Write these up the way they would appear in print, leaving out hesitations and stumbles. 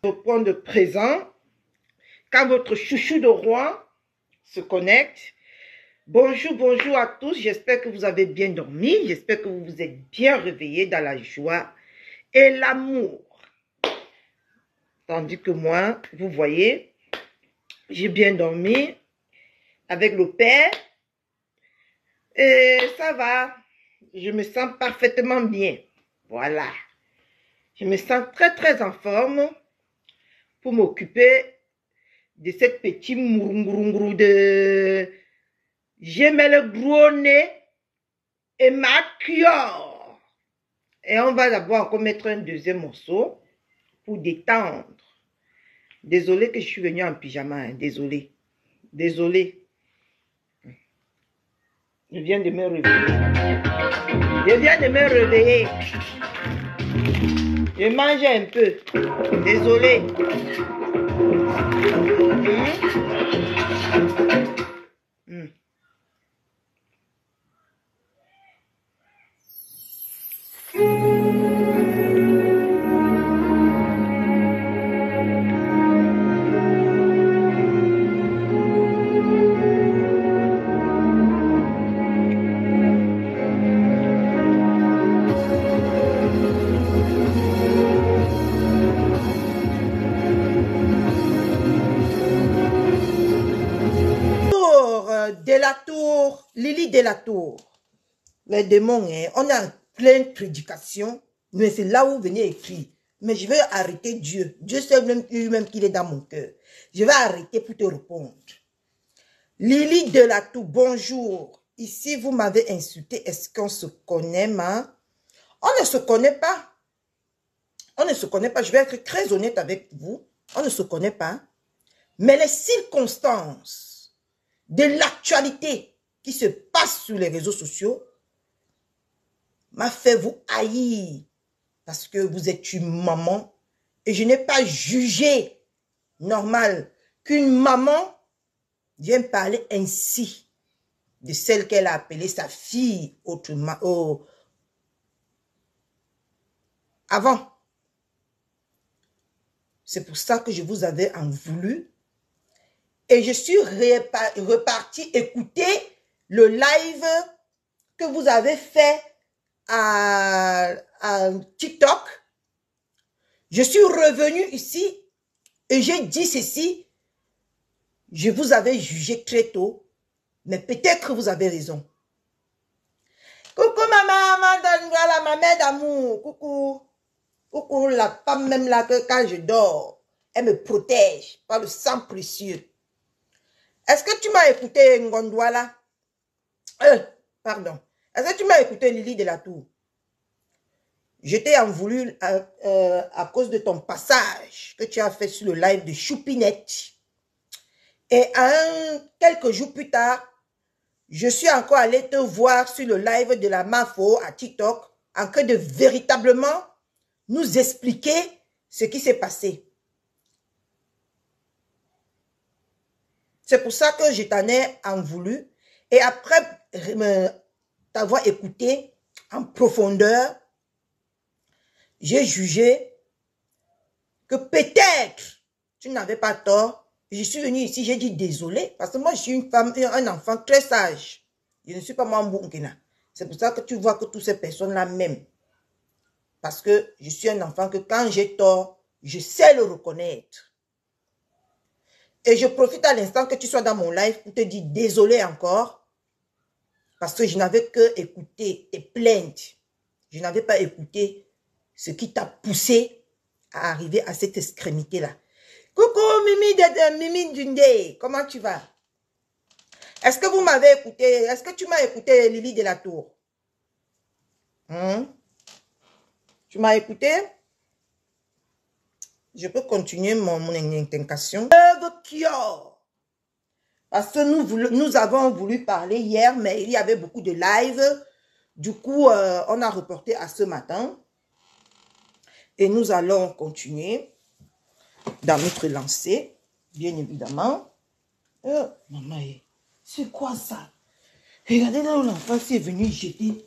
Répondre présent quand votre chouchou de roi se connecte. Bonjour, bonjour à tous. J'espère que vous avez bien dormi. J'espère que vous vous êtes bien réveillés dans la joie et l'amour. Tandis que moi, vous voyez, j'ai bien dormi avec le Père. Et ça va. Je me sens parfaitement bien. Voilà. Je me sens très en forme pour m'occuper de cette petite mourungourungourou de j'ai le gros nez et ma cuillère. Et on va d'abord encore mettre un deuxième morceau pour détendre. Désolé que je suis venue en pyjama, hein. Désolé. Désolé. Je viens de me réveiller. Je viens de me réveiller. Je mange un peu. Désolé. Lily de la Tour, les démons, hein, on est en pleine prédication, mais c'est là où vous venez écrire. Mais je vais arrêter Dieu. Dieu sait lui-même qu'il est dans mon cœur. Je vais arrêter pour te répondre. Lily de la Tour, bonjour. Ici, vous m'avez insulté. Est-ce qu'on se connaît, ma? On ne se connaît pas. On ne se connaît pas. Je vais être très honnête avec vous. On ne se connaît pas. Mais les circonstances de l'actualité qui se passe sur les réseaux sociaux m'a fait vous haïr parce que vous êtes une maman et je n'ai pas jugé normal qu'une maman vienne parler ainsi de celle qu'elle a appelée sa fille autrement avant. C'est pour ça que je vous avais en voulu et je suis reparti écouter le live que vous avez fait à TikTok. Je suis revenu ici et j'ai dit ceci. Je vous avais jugé très tôt, mais peut-être que vous avez raison. Coucou maman, ma mère d'amour. Coucou. Coucou la femme même là que quand je dors, elle me protège par le sang précieux. Est-ce que tu m'as écouté Ngondouala? Pardon. Est-ce que tu m'as écouté Lily de la Tour? Je t'ai en voulu à cause de ton passage que tu as fait sur le live de Choupinette. Et quelques jours plus tard, je suis encore allé te voir sur le live de la Mafo à TikTok en train de véritablement nous expliquer ce qui s'est passé. C'est pour ça que je t'en ai en voulu. Et après t'avoir écouté en profondeur, j'ai jugé que peut-être tu n'avais pas tort. Je suis venue ici, j'ai dit désolé, parce que moi je suis une femme et un enfant très sage. Je ne suis pas Mamboukina. C'est pour ça que tu vois que toutes ces personnes-là m'aiment. Parce que je suis un enfant que quand j'ai tort, je sais le reconnaître. Et je profite à l'instant que tu sois dans mon live pour te dire désolé encore. Parce que je n'avais que écouté tes plaintes. Je n'avais pas écouté ce qui t'a poussé à arriver à cette extrémité-là. Coucou Mimi Dundé, comment tu vas? Est-ce que vous m'avez écouté? Est-ce que tu m'as écouté Lily de la Tour? Tu m'as écouté? Je peux continuer mon intention. Parce que nous avons voulu parler hier, mais il y avait beaucoup de live. Du coup, on a reporté à ce matin. Et nous allons continuer dans notre lancée, bien évidemment. Maman, c'est quoi ça? Regardez là où l'enfant est venu jeter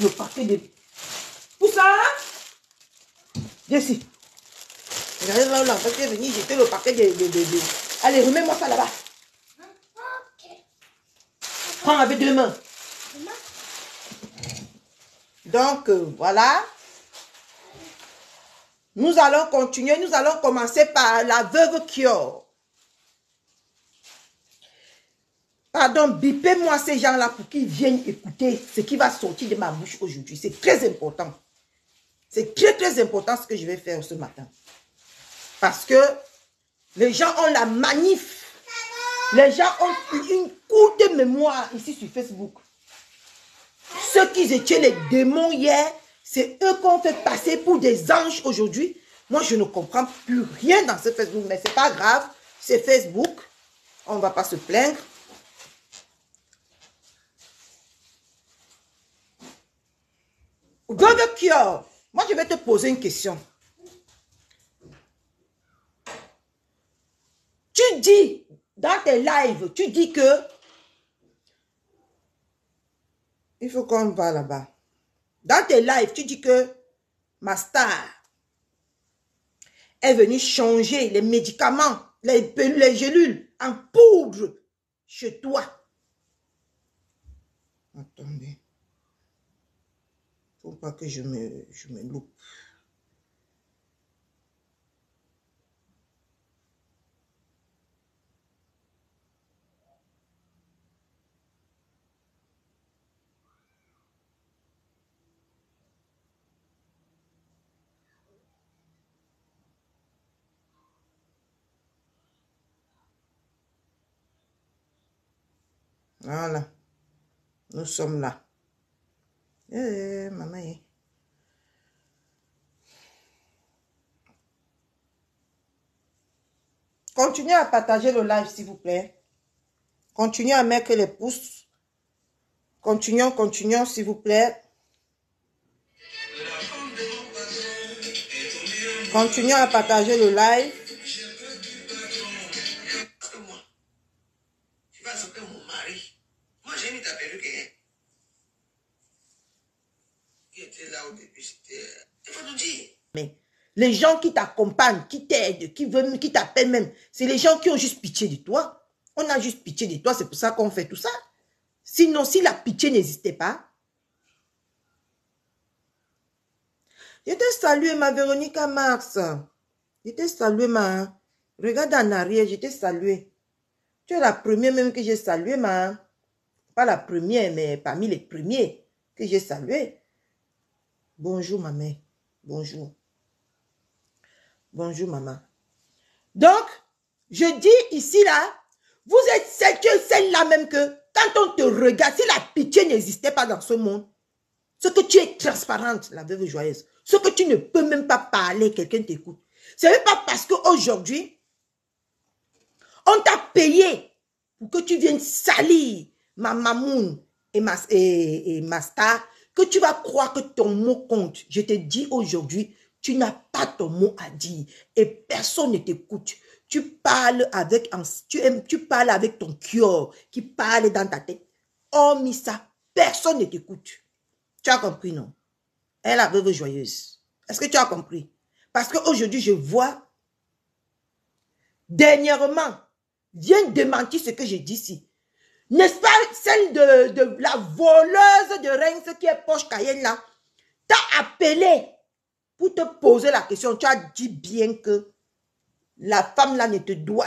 le paquet de... Où ça? Viens ici. J'arrive là, l'enfant qui est venu jeter le paquet de... Allez, remets-moi ça là-bas. Prends avec 2 mains. Donc, voilà. Nous allons continuer. Nous allons commencer par la veuve Kior. Pardon, bipez-moi ces gens-là pour qu'ils viennent écouter ce qui va sortir de ma bouche aujourd'hui. C'est très important. C'est très, très important ce que je vais faire ce matin. Parce que les gens ont la manif. Les gens ont une courte mémoire ici sur Facebook. Ceux qui étaient les démons hier, c'est eux qu'on fait passer pour des anges aujourd'hui. Moi, je ne comprends plus rien dans ce Facebook. Mais c'est pas grave. C'est Facebook. On ne va pas se plaindre. Veuve Kior, moi je vais te poser une question. Tu dis, dans tes lives, tu dis que il faut qu'on va là-bas. Dans tes lives, tu dis que ma star est venue changer les médicaments, les gélules en poudre chez toi. Attendez. Faut pas que je me loupe. Voilà. Nous sommes là. Maman. Continuez à partager le live, s'il vous plaît. Continuez à mettre les pouces. Continuons, s'il vous plaît. Continuez à partager le live. Parce que moi, tu vas sauter mon mari. Moi, j'ai mis ta perruque qui était là au début. Il faut nous dire. Mais les gens qui t'accompagnent, qui t'aident, qui t'appellent même, c'est les gens qui ont juste pitié de toi. On a juste pitié de toi, c'est pour ça qu'on fait tout ça. Sinon, si la pitié n'existait pas, je t'ai salué, ma Véronica Max. Je t'ai salué, ma... Regarde en arrière, je t'ai salué. Tu es la première même que j'ai salué, ma... Pas la première, mais parmi les premiers que j'ai salué. Bonjour, ma mère. Bonjour. Bonjour, maman. Donc, je dis ici, là, vous êtes celle-là même que, quand on te regarde, si la pitié n'existait pas dans ce monde, ce que tu es transparente, la veuve joyeuse, ce que tu ne peux même pas parler, quelqu'un t'écoute. Ce n'est pas parce qu'aujourd'hui, on t'a payé pour que tu viennes salir ma mamoun et ma star, que tu vas croire que ton mot compte. Je te dis aujourd'hui, tu n'as pas ton mot à dire et personne ne t'écoute. Tu parles avec ton cœur qui parle dans ta tête. Hormis ça, personne ne t'écoute. Tu as compris, non? Elle est la veuve joyeuse. Est-ce que tu as compris? Parce qu'aujourd'hui, je vois, dernièrement, viens démentir ce que j'ai dit ici. N'est-ce pas celle de la voleuse de Reims qui est Porsche Cayenne là? T'as appelé pour te poser la question. Tu as dit bien que la femme là ne te doit,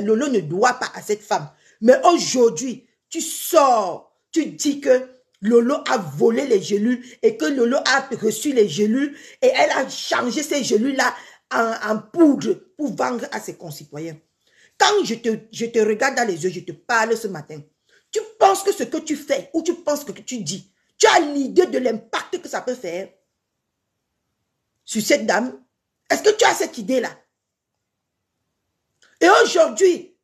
Lolo ne doit pas à cette femme. Mais aujourd'hui, tu sors, tu dis que Lolo a volé les gélules et que Lolo a reçu les gélules et elle a changé ces gélules-là en poudre pour vendre à ses concitoyens. Quand je te regarde dans les yeux, je te parle ce matin, tu penses que ce que tu fais ou tu penses que tu dis, tu as l'idée de l'impact que ça peut faire sur cette dame? Est-ce que tu as cette idée-là? Et aujourd'hui,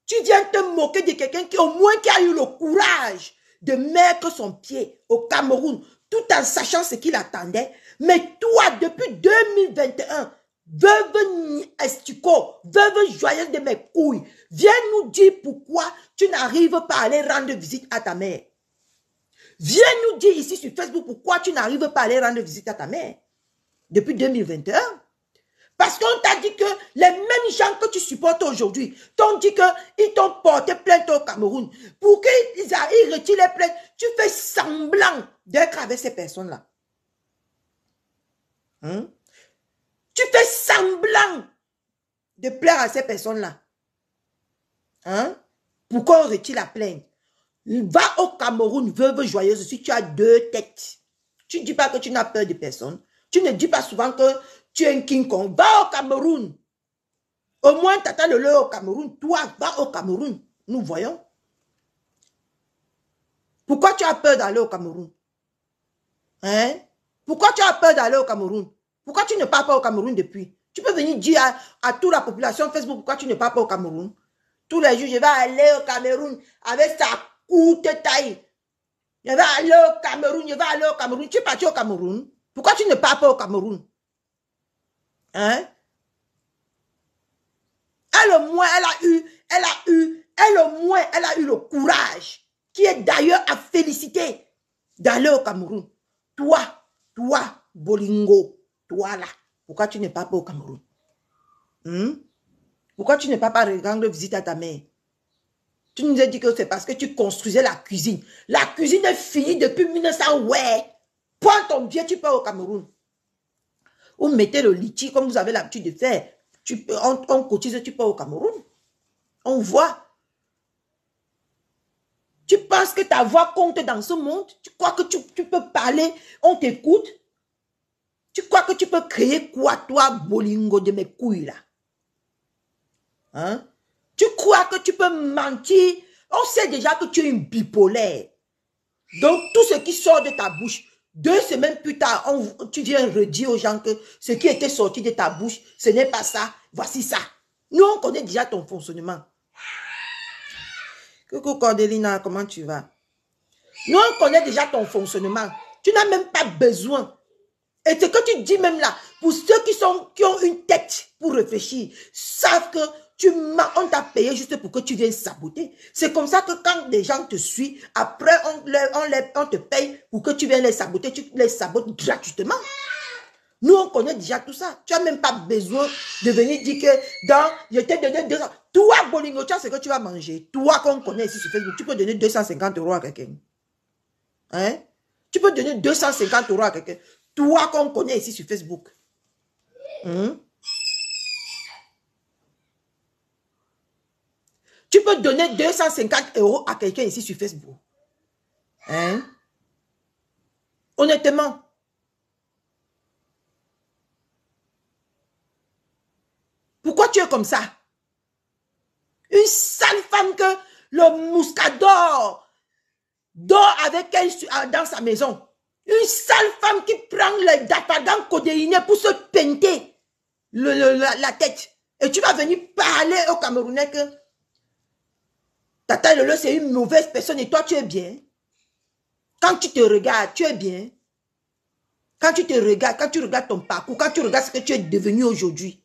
tu viens te moquer de quelqu'un qui au moins qui a eu le courage de mettre son pied au Cameroun tout en sachant ce qu'il attendait. Mais toi, depuis 2021, veuve Estico, veuve joyeuse de mes couilles, viens nous dire pourquoi tu n'arrives pas à aller rendre visite à ta mère. Viens nous dire ici sur Facebook pourquoi tu n'arrives pas à aller rendre visite à ta mère depuis 2021. Parce qu'on t'a dit que les mêmes gens que tu supportes aujourd'hui t'ont dit qu'ils t'ont porté plainte au Cameroun. Pour qu'ils retirent les plaintes, tu fais semblant d'être avec ces personnes-là. Hein? Tu fais semblant de plaire à ces personnes-là. Hein? Pourquoi on retire la plainte? Va au Cameroun, veuve joyeuse, si tu as deux têtes. Tu ne dis pas que tu n'as peur de personne. Tu ne dis pas souvent que tu es un King Kong. Va au Cameroun. Au moins, t'attends le au Cameroun. Toi, va au Cameroun. Nous voyons. Pourquoi tu as peur d'aller au Cameroun? Hein? Pourquoi tu as peur d'aller au Cameroun? Pourquoi tu ne pars pas au Cameroun depuis? Tu peux venir dire à toute la population Facebook pourquoi tu ne pars pas au Cameroun. Tous les jours, je vais aller au Cameroun avec sa courte taille. Je vais aller au Cameroun, je vais aller au Cameroun. Tu es parti au Cameroun? Pourquoi tu ne pars pas au Cameroun? Hein? Elle au moins, elle a eu le courage, qui est d'ailleurs à féliciter, d'aller au Cameroun. Toi, Bolingo, toi là, pourquoi tu n'es pas au Cameroun? Pourquoi tu n'es pas rendre visite à ta mère? Tu nous as dit que c'est parce que tu construisais la cuisine. La cuisine est finie depuis 1900, ouais. Prends ton pied, tu pars au Cameroun. Ou mettez le litchi comme vous avez l'habitude de faire. On cotise, tu pars au Cameroun. On voit. Tu penses que ta voix compte dans ce monde? Tu crois que tu peux parler, on t'écoute? Tu crois que tu peux créer quoi, toi, Bolingo de mes couilles, là? Hein? Tu crois que tu peux mentir? On sait déjà que tu es une bipolaire. Donc, tout ce qui sort de ta bouche, 2 semaines plus tard, tu viens redire aux gens que ce qui était sorti de ta bouche, ce n'est pas ça, voici ça. Nous, on connaît déjà ton fonctionnement. Coucou Cordelina, comment tu vas? Nous, on connaît déjà ton fonctionnement. Tu n'as même pas besoin. Et ce que tu dis même là, pour ceux qui ont une tête pour réfléchir, savent que on t'a payé juste pour que tu viennes saboter. C'est comme ça que quand des gens te suivent, après on te paye pour que tu viennes les saboter, tu les sabotes gratuitement. Nous, on connaît déjà tout ça. Tu n'as même pas besoin de venir dire que je t'ai donné 200. Toi, Bolingo, tu as ce que tu vas manger. Toi, qu'on connaît ici sur Facebook, tu peux donner 250 € à quelqu'un. Hein? Tu peux donner 250 € à quelqu'un. Toi, qu'on connaît ici sur Facebook. Tu peux donner 250 € à quelqu'un ici sur Facebook. Hein? Honnêtement. Pourquoi tu es comme ça? Une sale femme que le mouscador dort avec elle dans sa maison. Une sale femme qui prend les dapagans codéinés pour se peinter la tête. Et tu vas venir parler aux Camerounais que Tata Lolo, c'est une mauvaise personne et toi, tu es bien. Quand tu te regardes, tu es bien. Quand tu te regardes, quand tu regardes ton parcours, quand tu regardes ce que tu es devenu aujourd'hui,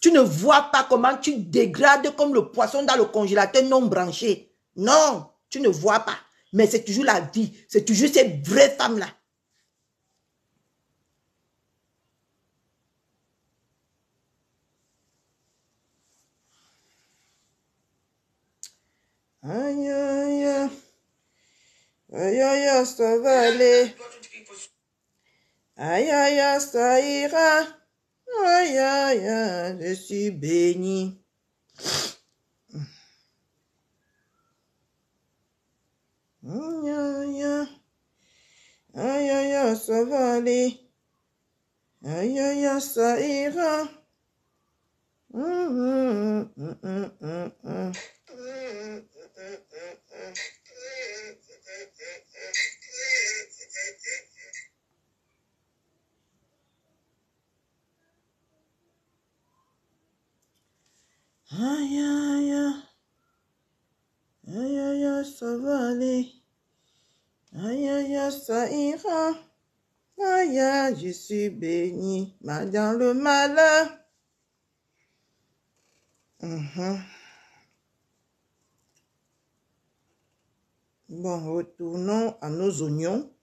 tu ne vois pas comment tu dégrades comme le poisson dans le congélateur non branché. Non, tu ne vois pas. Mais c'est toujours la vie. C'est toujours ces vraies femmes-là. Aïe, aïe, aïe. Aïe, aïe, aïe, ça va aller. Aïe, aïe, aïe, ça ira. Aïe, aïe, aïe, je suis béni. Aïe, aïe, aïe. Aïe, aïe, aïe, ça va aller. Aïe, aïe, aïe, ça ira. Aïe, aïe, aïe. Aïe, aïe, aïe, ça va aller. Aïe, aïe, aïe, ça ira. Aïe, aïe, je suis béni. Mal dans le malheur. Bon, retournons à nos oignons.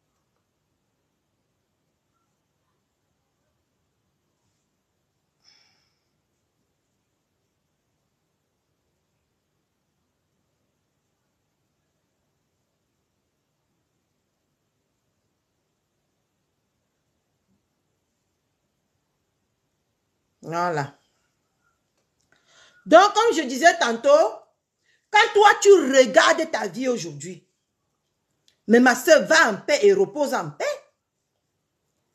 Voilà. Donc, comme je disais tantôt, quand toi, tu regardes ta vie aujourd'hui, mais ma soeur, va en paix et repose en paix.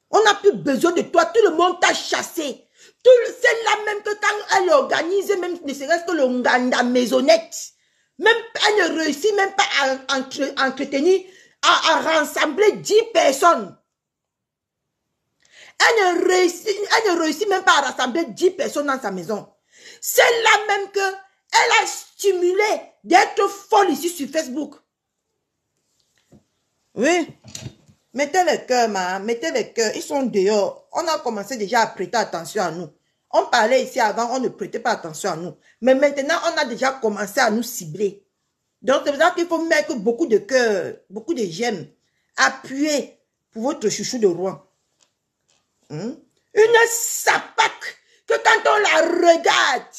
On n'a plus besoin de toi. Tout le monde t'a chassé. C'est là même que quand elle organise, même ne serait-ce que le Nganda maisonnette, même, elle ne réussit même pas à entretenir, à rassembler 10 personnes. Elle ne réussit même pas à rassembler 10 personnes dans sa maison. C'est là même que elle a stimulé d'être folle ici sur Facebook. Oui. Mettez les cœurs, mettez les cœurs. Ils sont dehors. On a commencé déjà à prêter attention à nous. On parlait ici avant, on ne prêtait pas attention à nous. Mais maintenant, on a déjà commencé à nous cibler. Donc, c'est pour ça qu'il faut mettre beaucoup de cœurs, beaucoup de j'aime. Appuyez pour votre chouchou de roi. Une sapac que quand on la regarde,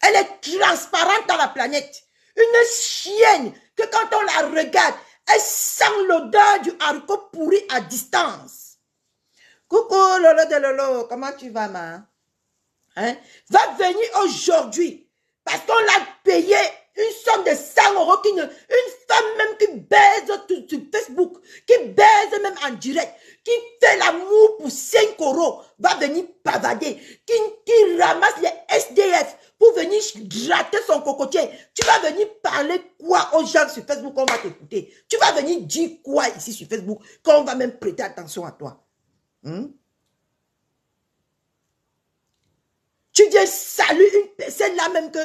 elle est transparente dans la planète. Une chienne que quand on la regarde, elle sent l'odeur du haricot pourri à distance. Coucou Lolo de Lolo, comment tu vas, ma? Hein? Va venir aujourd'hui parce qu'on l'a payé une somme de 100 euros. Une femme même qui baise sur Facebook, qui baise même en direct, qui fait l'amour pour 5 euros, va venir pavader, qui ramasse les SDF pour venir gratter son cocotier. Tu vas venir parler quoi aux gens sur Facebook qu'on va t'écouter? Tu vas venir dire quoi ici sur Facebook qu'on va même prêter attention à toi? Tu viens saluer une personne là même que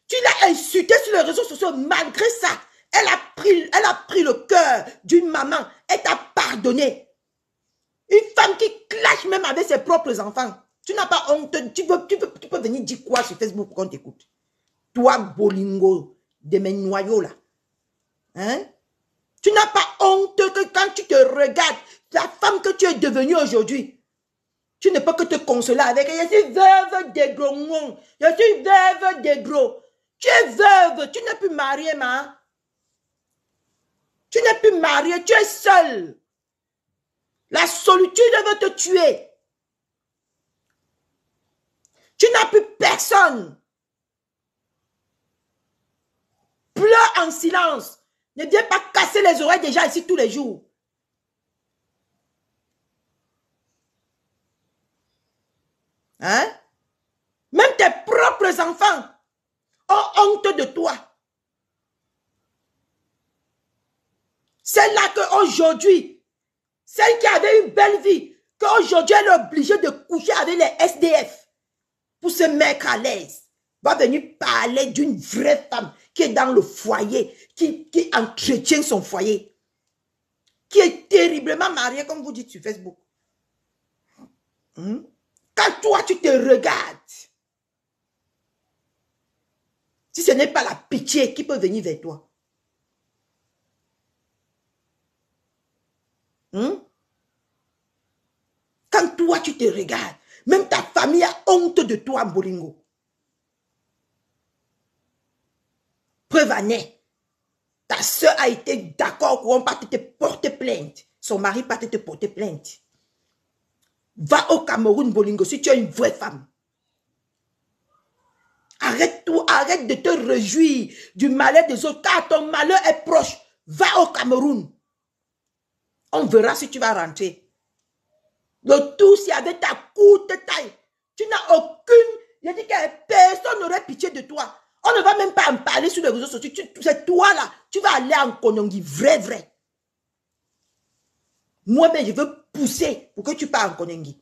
tu l'as insultée sur les réseaux sociaux. Malgré ça, elle a pris le cœur d'une maman. Elle t'a pardonné. Une femme qui clash même avec ses propres enfants. Tu n'as pas honte. Tu peux venir dire quoi sur Facebook pour qu'on t'écoute? Toi, bolingo, de mes noyaux là. Hein? Tu n'as pas honte que quand tu te regardes, la femme que tu es devenue aujourd'hui, tu ne peux que te consoler avec elle. Je suis veuve de gros. Je suis veuve de gros. Tu es veuve. Tu n'es plus mariée, ma. Tu n'es plus mariée. Tu es seule. La solitude veut te tuer. Tu n'as plus personne. Pleure en silence. Ne viens pas casser les oreilles des gens ici tous les jours. Hein? Même tes propres enfants ont honte de toi. C'est là qu'aujourd'hui, celle qui avait une belle vie, qu'aujourd'hui elle est obligée de coucher avec les SDF pour se mettre à l'aise, va venir parler d'une vraie femme qui est dans le foyer, qui entretient son foyer, qui est terriblement mariée, comme vous dites sur Facebook. Quand toi, tu te regardes, si ce n'est pas la pitié qui peut venir vers toi. Quand toi, tu te regardes, même ta famille a honte de toi, Bolingo. Preuve en est, ta soeur a été d'accord pour on pas te porter plainte. Son mari pas te porter plainte. Va au Cameroun, Bolingo, si tu es une vraie femme. Arrête tout, arrête de te réjouir du malheur des autres, car ton malheur est proche. Va au Cameroun. On verra si tu vas rentrer. Le tout, c'est avec ta courte taille. Tu n'as aucune... Je dis que personne n'aurait pitié de toi. On ne va même pas en parler sur les réseaux sociaux. C'est toi là. Tu vas aller en Konongi. Vrai. Moi-même, je veux pousser pour que tu parles en Konongi.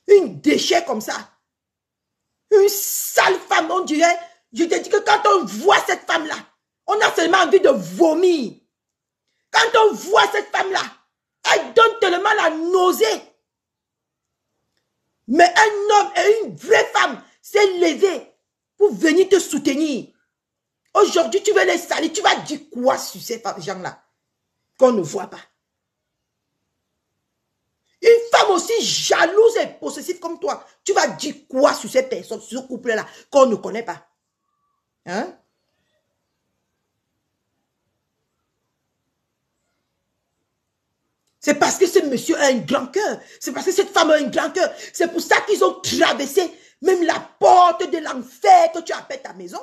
Une déchet comme ça. Une sale femme, on dirait. Je te dis que quand on voit cette femme-là, on a seulement envie de vomir. Quand on voit cette femme-là, elle donne tellement la nausée. Mais un homme et une vraie femme s'est levé pour venir te soutenir. Aujourd'hui, tu veux les salir. Tu vas dire quoi sur ces gens-là qu'on ne voit pas? Une femme aussi jalouse et possessive comme toi, tu vas dire quoi sur ces personnes, sur ce couple-là, qu'on ne connaît pas? Hein? C'est parce que ce monsieur a un grand cœur. C'est parce que cette femme a un grand cœur. C'est pour ça qu'ils ont traversé même la porte de l'enfer que tu appelles ta maison.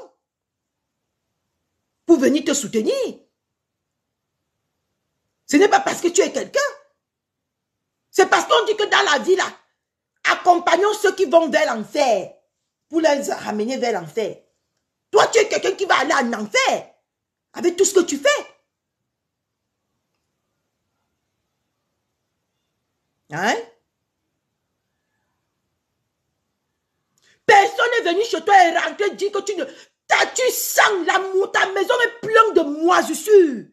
Pour venir te soutenir. Ce n'est pas parce que tu es quelqu'un. C'est parce qu'on dit que dans la vie, là, accompagnons ceux qui vont vers l'enfer pour les ramener vers l'enfer. Toi, tu es quelqu'un qui va aller en enfer avec tout ce que tu fais. Hein? Personne n'est venu chez toi et rentré dire que tu sens l'amour, ta maison est pleine de moisissures,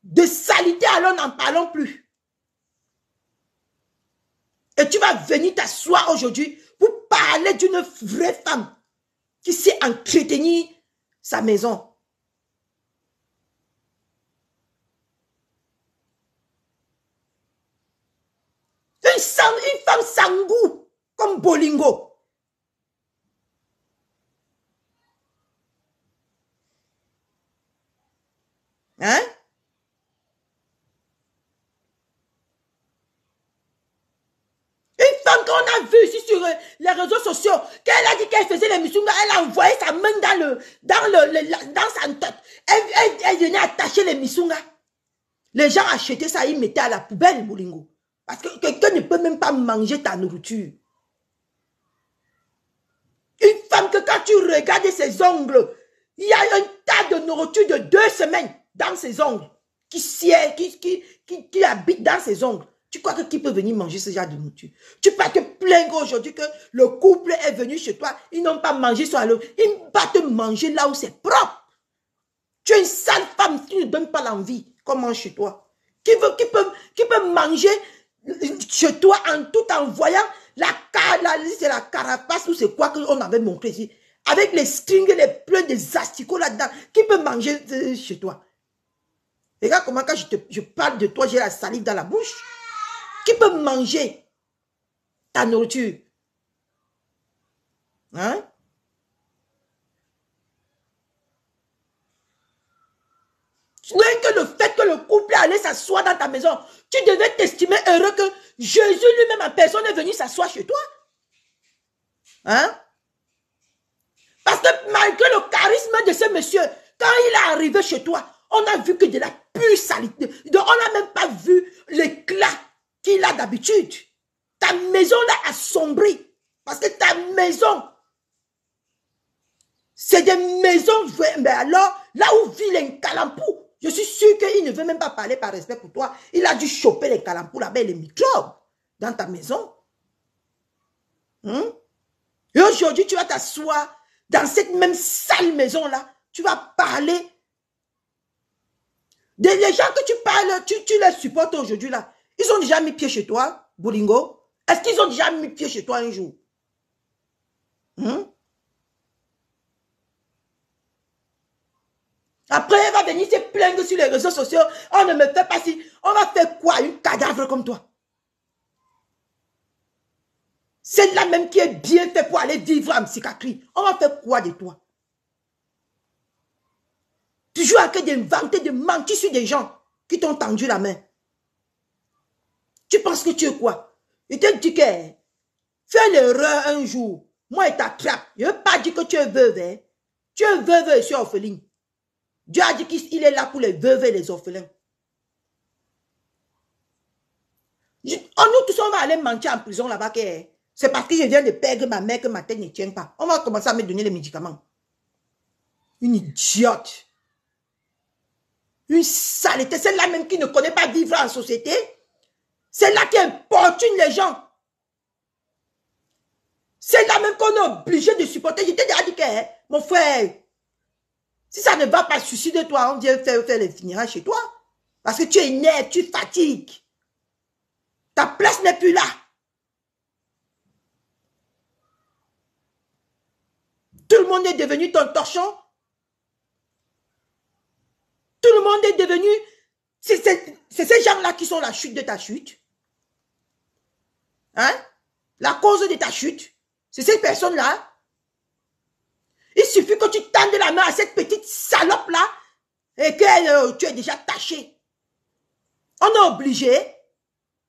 de saleté, alors n'en parlons plus. Et tu vas venir t'asseoir aujourd'hui pour parler d'une vraie femme qui sait entretenir sa maison. Une femme sans goût, comme Bolingo. Hein? Une femme qu'on a vue ici sur les réseaux sociaux, qu'elle a dit qu'elle faisait les missungas, elle a envoyé sa main dans sa tête. Elle venait attacher les missungas. Les gens achetaient ça, ils mettaient à la poubelle, Bolingo. Parce que quelqu'un ne peut même pas manger ta nourriture. Une femme que quand tu regardes ses ongles, il y a un tas de nourriture de 2 semaines dans ses ongles, qui habite dans ses ongles. Tu crois que qui peut venir manger ce genre de nourriture? Tu peux te plaindre aujourd'hui que le couple est venu chez toi, ils n'ont pas mangé sur l'eau. Ils vont te manger là où c'est propre. Tu es une sale femme qui ne donne pas l'envie qu'on mange chez toi. Qui peut manger chez toi en tout en voyant c'est la carapace ou c'est quoi qu'on avait montré ici. Avec les strings, les pleins des asticots là-dedans. Qui peut manger chez toi? Regarde comment quand je parle de toi, j'ai la salive dans la bouche. Qui peut manger ta nourriture? Hein? Rien que le fait que le couple allait s'asseoir dans ta maison, tu devais t'estimer heureux que Jésus lui-même en personne est venu s'asseoir chez toi. Hein? Parce que malgré le charisme de ce monsieur, quand il est arrivé chez toi, on a vu que de la pure saleté. On n'a même pas vu l'éclat qu'il a d'habitude. Ta maison l'a assombri. Parce que ta maison, c'est des maisons, mais alors, là où vit les calampous, je suis sûr qu'il ne veut même pas parler par respect pour toi. Il a dû choper les calampous là-bas, les microbes, dans ta maison. Et aujourd'hui, tu vas t'asseoir dans cette même sale maison-là. Tu vas parler. Les gens que tu parles, tu les supportes aujourd'hui là. Ils ont déjà mis pied chez toi, Bolingo. Est-ce qu'ils ont déjà mis pied chez toi un jour? Après, elle va venir se plaindre sur les réseaux sociaux. On ne me fait pas si. On va faire quoi? Une cadavre comme toi? C'est là même qui est bien fait pour aller vivre en psychiatrie. On va faire quoi de toi? Tu joues à que d'inventer, de mentir sur des gens qui t'ont tendu la main. Tu penses que tu es quoi? Il te dit que fais l'erreur un jour. Moi, il t'attrape. Je ne veux pas dire que tu es veuve. Hein? Tu es veuve et tu es orpheline. Dieu a dit qu'il est là pour les veuves et les orphelins. Nous tous, on va aller mentir en prison là-bas. C'est parce que je viens de perdre ma mère que ma tête ne tient pas. On va commencer à me donner les médicaments. Une idiote. Une saleté. C'est là même qui ne connaît pas vivre en société. C'est là qui importune les gens. C'est là même qu'on est obligé de supporter. Je t'ai déjà dit que, mon frère, si ça ne va pas, suicide-toi, on vient faire les funérailles chez toi. Parce que tu es inerte, tu fatigues. Ta place n'est plus là. Tout le monde est devenu ton torchon. Tout le monde est devenu... C'est ces gens-là qui sont la chute de ta chute. Hein? La cause de ta chute. C'est ces personnes-là. Il suffit que tu tendes la main à cette petite salope-là et que tu es déjà taché. On est obligé.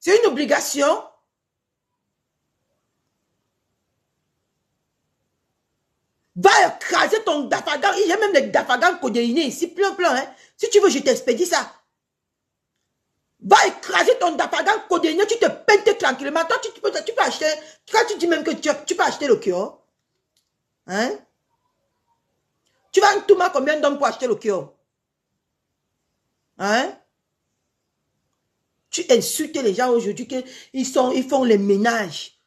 C'est une obligation. Va écraser ton dafagan. Il y a même les dafagans codéinés ici, plein. Hein. Si tu veux, je t'expédie ça. Va écraser ton dafagan codéiné, tu te peintes tranquillement. Toi, tu peux acheter. Quand tu dis même que tu peux acheter le Kyo. Hein? Tu vas en tout mal combien d'hommes pour acheter le Kyo? Hein? Tu insultes les gens aujourd'hui qu'ils font les ménages.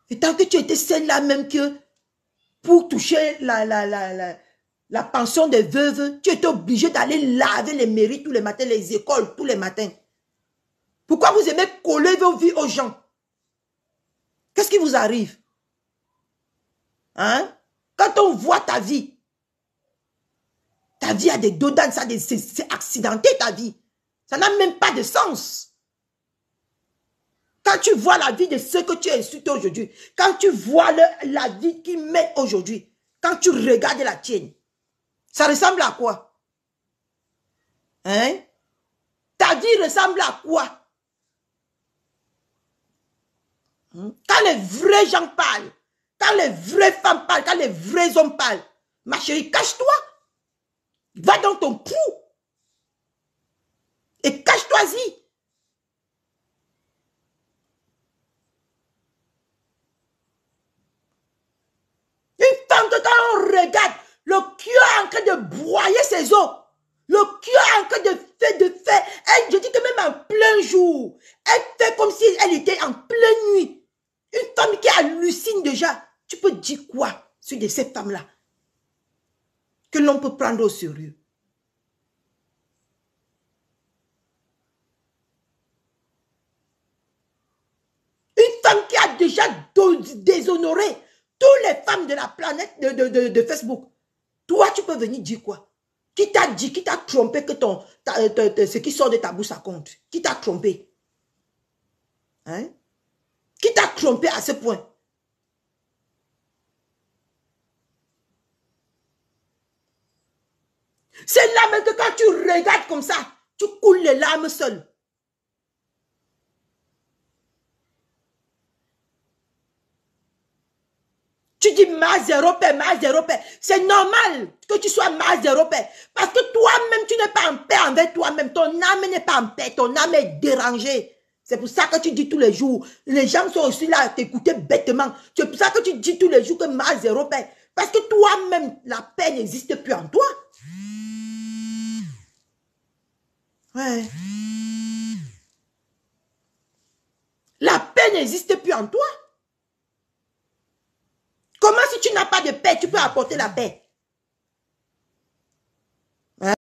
Et tant que tu étais celle là même que pour toucher la pension des veuves, tu étais obligé d'aller laver les mairies tous les matins, les écoles tous les matins. Pourquoi vous aimez coller vos vies aux gens? Qu'est-ce qui vous arrive? Hein? Quand on voit ta vie a des dodans, c'est accidenté ta vie. Ça n'a même pas de sens. Quand tu vois la vie de ceux que tu insultes aujourd'hui, quand tu vois la vie qu'ils mettent aujourd'hui, quand tu regardes la tienne, ça ressemble à quoi? Hein? Ta vie ressemble à quoi? Quand les vrais gens parlent, quand les vraies femmes parlent, quand les vrais hommes parlent, ma chérie, cache-toi. Va dans ton trou. Et cache-toi-y. Une femme que quand on regarde, le cœur est en train de broyer ses os. Le cœur est en train de faire. Elle, je dis que même en plein jour, elle fait comme si elle était en pleine nuit. Une femme qui hallucine déjà. Tu peux dire quoi sur de ces femmes-là? Que l'on peut prendre au sérieux. Une femme qui a déjà déshonoré toutes les femmes de la planète de Facebook. Toi, tu peux venir dire quoi? Qui t'a dit, qui t'a trompé que ce qui sort de ta bouche, ça compte? Qui t'a trompé? Hein? Qui t'a trompé à ce point? C'est là même que quand tu regardes comme ça, tu coules les larmes seul. Tu dis ma zéro paix, ma zéro paix. C'est normal que tu sois ma zéro paix. Parce que toi-même, tu n'es pas en paix avec toi-même. Ton âme n'est pas en paix. Ton âme est dérangée. C'est pour ça que tu dis tous les jours. Les gens sont aussi là à t'écouter bêtement. C'est pour ça que tu dis tous les jours que ma zéro paix. Parce que toi-même, la paix n'existe plus en toi. Ouais. La paix n'existe plus en toi. Comment si tu n'as pas de paix, tu peux apporter la paix? Hein?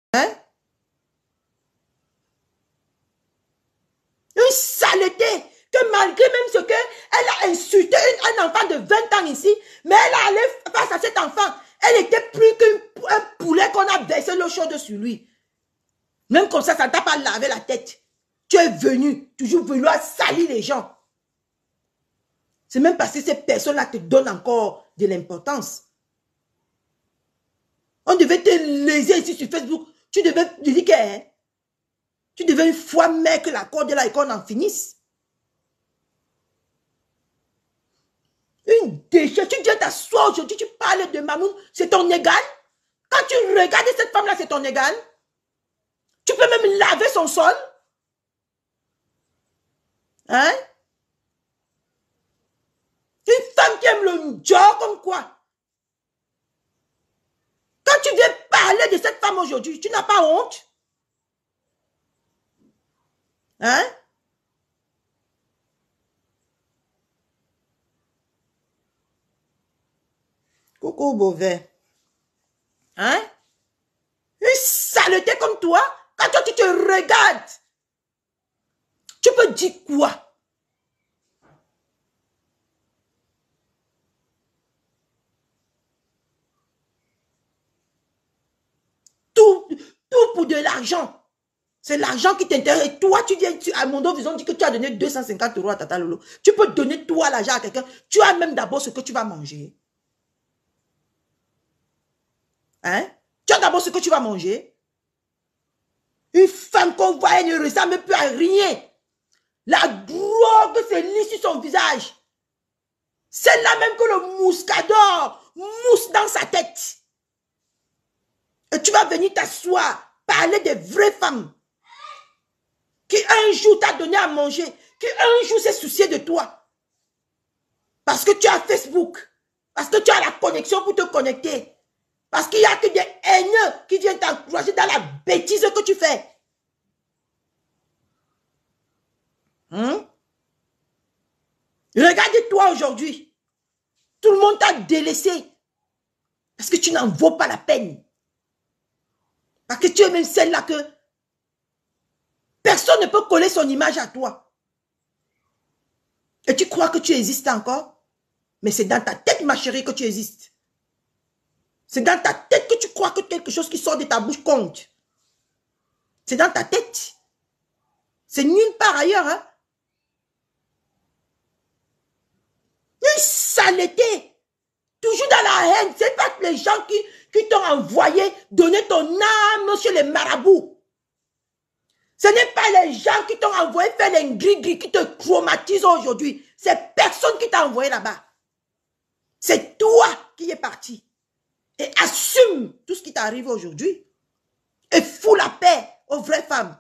Une saleté que malgré même ce qu'elle a insulté un enfant de 20 ans ici, mais elle a allé face à cet enfant. Elle était plus qu'un poulet qu'on a versé l'eau chaude sur lui. Même comme ça ne t'a pas lavé la tête. Tu es venu, toujours vouloir salir les gens. C'est même parce que ces personnes-là te donnent encore de l'importance. On devait te léser ici sur Facebook. Tu devais dire que hein, tu devais une fois mec la corde là et qu'on en finisse. Une déchet. Tu viens t'asseoir aujourd'hui, tu parles de Mamoun, c'est ton égal. Quand tu regardes cette femme-là, c'est ton égal. Tu peux même laver son sol. Hein? Une femme qui aime le job comme quoi? Quand tu viens parler de cette femme aujourd'hui, tu n'as pas honte? Hein? Coucou Beauvais. Hein? Une saleté comme toi, quand toi tu te regardes, tu peux dire quoi? Tout pour de l'argent. C'est l'argent qui t'intéresse. Et toi, tu viens, à mon dos, ils ont dit que tu as donné 250 € à Tata Lolo. Tu peux donner toi l'argent à quelqu'un. Tu as même d'abord ce que tu vas manger. Hein? Tu as d'abord ce que tu vas manger. Une femme qu'on voit elle ne ressemble plus à rien. La drogue se lit sur son visage. C'est là même que le mouscador mousse dans sa tête. Et tu vas venir t'asseoir, parler des vraies femmes qui un jour t'a donné à manger, qui un jour s'est soucié de toi. Parce que tu as Facebook, parce que tu as la connexion pour te connecter. Parce qu'il n'y a que des haineux qui viennent t'encourager dans la bêtise que tu fais. Regarde-toi aujourd'hui. Tout le monde t'a délaissé. Parce que tu n'en vaux pas la peine. Parce que tu es même celle-là que personne ne peut coller son image à toi. Et tu crois que tu existes encore? Mais c'est dans ta tête, ma chérie, que tu existes. C'est dans ta tête que tu crois que quelque chose qui sort de ta bouche compte. C'est dans ta tête. C'est nulle part ailleurs, hein. Une saleté. Toujours dans la haine. C'est pas les gens qui t'ont envoyé donner ton âme chez les marabouts. Ce n'est pas les gens qui t'ont envoyé faire les gris-gris qui te traumatisent aujourd'hui. C'est personne qui t'a envoyé là-bas. C'est toi qui es parti. Et assume tout ce qui t'arrive aujourd'hui. Et fous la paix aux vraies femmes.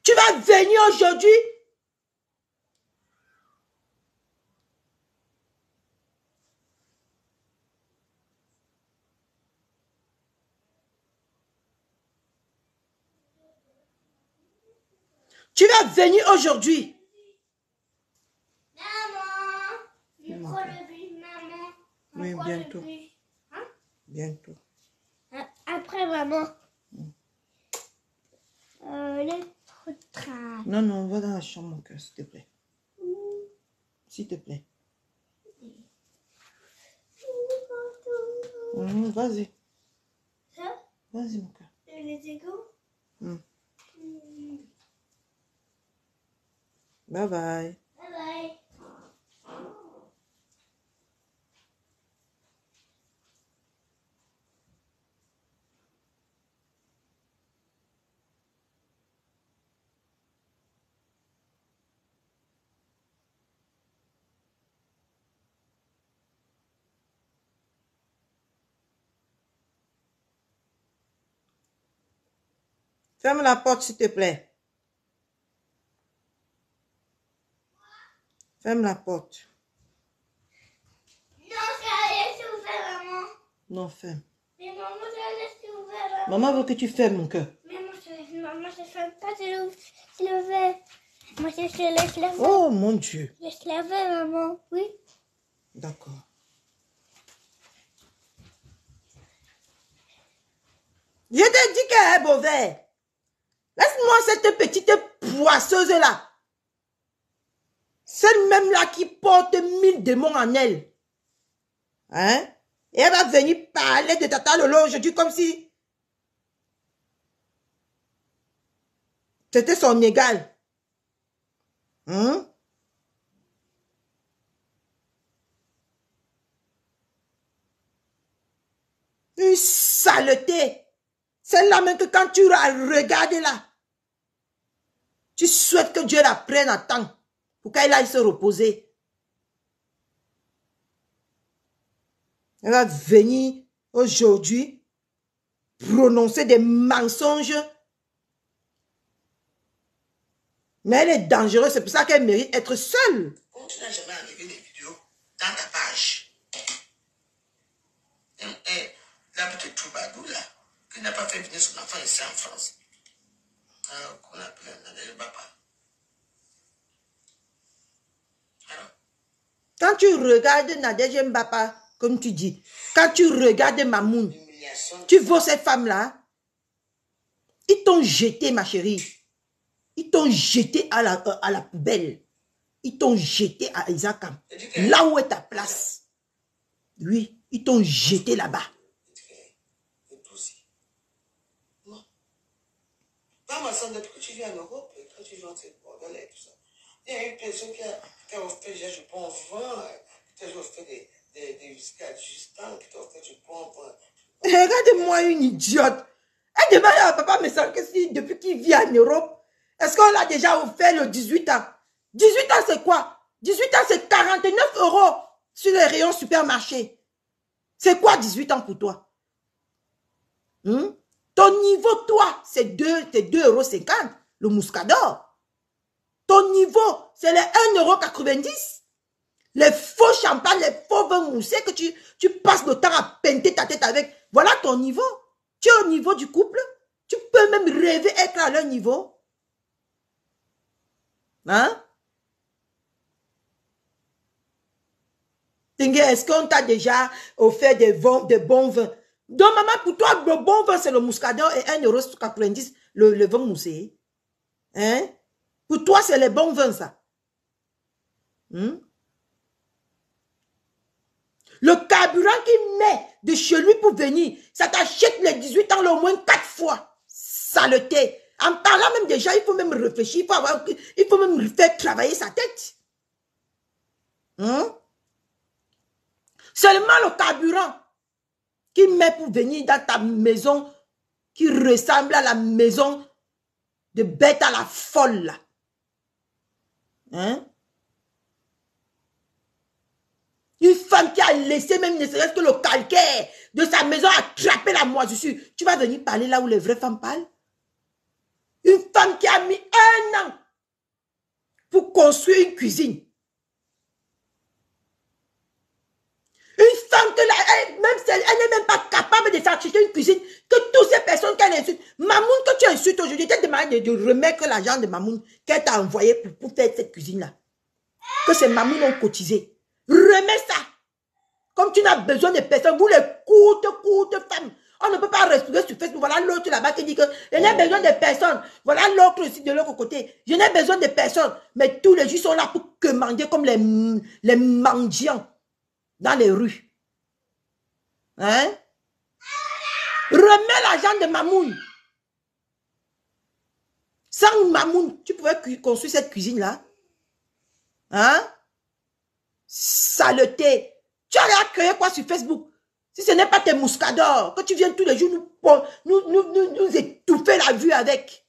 Tu vas venir aujourd'hui. Tu vas venir aujourd'hui. Maman, maman. Oui, bientôt. Hein? Bientôt. Après, maman. Le train. Non, non, va dans la chambre, mon cœur, s'il te plaît. S'il te plaît. Vas-y. Ça? Vas-y, mon cœur. Les égaux? Bye bye. Bye bye. Ferme la porte, s'il te plaît. Ferme la porte. Non, ça laisse ouvert, maman. Non, ferme. Mais maman, ça laisse ouvert, Maman veut que tu fermes, mon cœur. maman, ça ferme pas, c'est l'ouvert. Moi, je te laisse laver. Oh, mon Dieu. Laisse laver, maman. Oui. D'accord. Je t'ai dit qu'elle est mauvaise. Laisse-moi cette petite poisseuse-là. Celle même là qui porte 1000 démons en elle. Hein? Et elle va venir parler de Tata Lolo aujourd'hui comme si c'était son égal. Une saleté. Celle-là même que quand tu la regardes là, tu souhaites que Dieu la prenne à temps pour qu'elle aille se reposer. Elle va venir aujourd'hui prononcer des mensonges. Mais elle est dangereuse, c'est pour ça qu'elle mérite d'être seule. Comme tu n'as jamais enlevé des vidéos dans ta page, la petite Troubadou là, qui n'a pas fait venir son enfant ici en France, qu'on appelle Nadège Bapa. Alors, Quand tu regardes Nadège Mbapa, comme tu dis, quand tu regardes Mamoun, l'humiliation, tu vois ces femmes-là, ils t'ont jeté, ma chérie. Ils t'ont jeté à la poubelle. Ils t'ont jeté à Isakam. Là où est ta place. Oui, ils t'ont jeté là-bas. et tout aussi. Non. Pas ma soeur, depuis que tu viens en Europe, et que tu viens en cette bordel et tout ça, il y a une personne qui a offert fait déjà du bon vin. Peut-être je fais des whisky adjustants. Peut-être du bon vin. Regarde-moi une idiote. Elle demande à papa, mais ça, que si depuis qu'il vit en Europe, est-ce qu'on l'a déjà offert le 18 ans? 18 ans, c'est quoi? 18 ans, c'est 49 € sur les rayons supermarché. C'est quoi 18 ans pour toi? Ton niveau, toi, c'est 2,50 €, le Muscador. Ton niveau, c'est les 1,90 €. Les faux champagne, les faux vins moussés que tu passes le temps à peinter ta tête avec. Voilà ton niveau. Tu es au niveau du couple. Tu peux même rêver être à leur niveau. Hein? Est-ce qu'on t'a déjà offert des bons vins? Donc, maman, pour toi, le bon vin, c'est le Muscador et 1,90 € le vin moussé. Hein? Pour toi, c'est les bons vins, ça. Le carburant qu'il met de chez lui pour venir, ça t'achète les 18 ans au moins 4 fois. Saleté. En parlant même déjà, il faut même réfléchir, il faut même faire travailler sa tête. Seulement le carburant qu'il met pour venir dans ta maison qui ressemble à la maison de bête à la folle, là. Une femme qui a laissé même ne serait-ce que le calcaire de sa maison attraper la moisissure. Tu vas venir parler là où les vraies femmes parlent? Une femme qui a mis 1 an pour construire une cuisine. Une femme que même si elle n'est même pas capable de s'acheter une cuisine, que toutes ces personnes qu'elle insulte. Mamoun que tu insultes aujourd'hui, tu te demandes de remettre l'argent de Mamoun qu'elle t'a envoyé pour faire cette cuisine-là. Que ces Mamoun ont cotisé. Remets ça. Comme tu n'as besoin de personne, vous les courtes femmes. On ne peut pas respirer sur Facebook. Voilà l'autre là-bas qui dit que je n'ai besoin de personne. Voilà l'autre aussi de l'autre côté. Je n'ai besoin de personne. Mais tous les jours sont là pour commander comme les mendiants dans les rues. Hein? Remets l'argent de Mamoun. Sans Mamoun, tu pouvais construire cette cuisine-là. Hein? Saleté. Tu as créé quoi sur Facebook? Si ce n'est pas tes Muscador, que tu viens tous les jours nous étouffer la vue avec.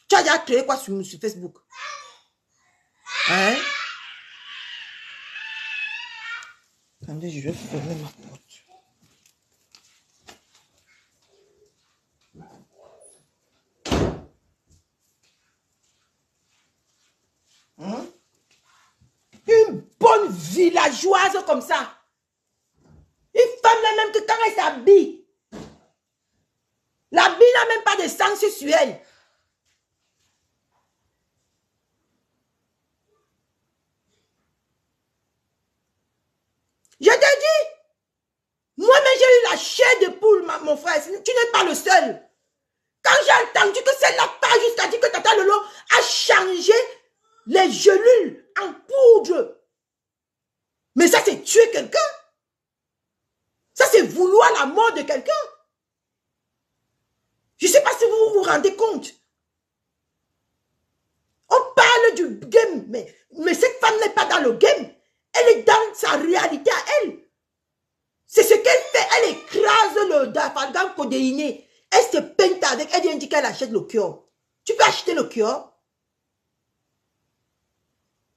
Tu as déjà créé quoi sur Facebook? Hein? Attendez, je vais fermer ma porte. Une bonne villageoise comme ça. Une femme là même que quand elle s'habille, l'habille n'a même pas de sens sur elle. Je t'ai dit, moi-même j'ai eu la chair de poule, mon frère. Tu n'es pas le seul. Quand j'ai entendu que celle-là part jusqu'à dire que Tata Lolo a changé les gelules en poudre. Mais ça, c'est tuer quelqu'un. Ça, c'est vouloir la mort de quelqu'un. Je ne sais pas si vous vous rendez compte. On parle du game, mais cette femme n'est pas dans le game. Elle est dans sa réalité à elle. C'est ce qu'elle fait. Elle écrase le dafalgam codéiné. Elle se peinte avec. Elle vient dire qu'elle achète le cœur. Tu peux acheter le cœur.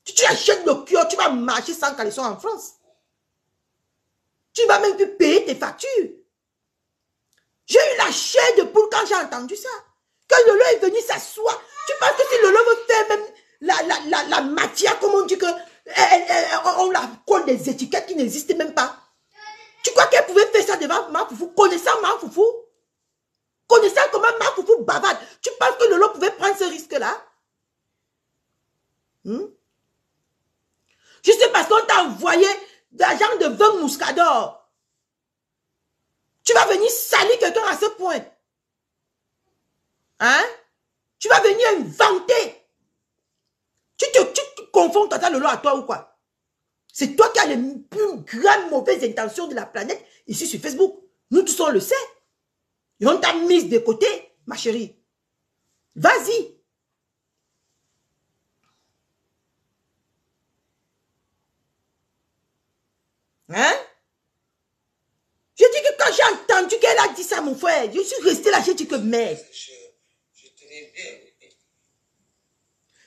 Si tu achètes le cœur, tu vas marcher sans caleçon en France. Tu vas même plus payer tes factures. J'ai eu la chair de poule quand j'ai entendu ça. Quand Lolo est venu s'asseoir, tu penses que si Lolo veut faire même la matière, comme on dit que on la colle des étiquettes qui n'existent même pas. Tu crois qu'elle pouvait faire ça devant Mafoufou, connaissant Mafoufou? Connaissant comment Mafoufou bavarde, tu penses que Lolo pouvait prendre ce risque-là? Juste parce qu'on t'a envoyé de l'argent de 20 Muscador. Tu vas venir salir quelqu'un à ce point. Hein? Tu vas venir inventer. Tu confonds Tata Lolo à toi ou quoi? C'est toi qui as les plus grandes mauvaises intentions de la planète ici sur Facebook. Nous tous on le sait. Et on t'a mise de côté, ma chérie. Vas-y. elle a dit ça, mon frère. Je suis restée là, j'ai dit que merde. Je tenais bien.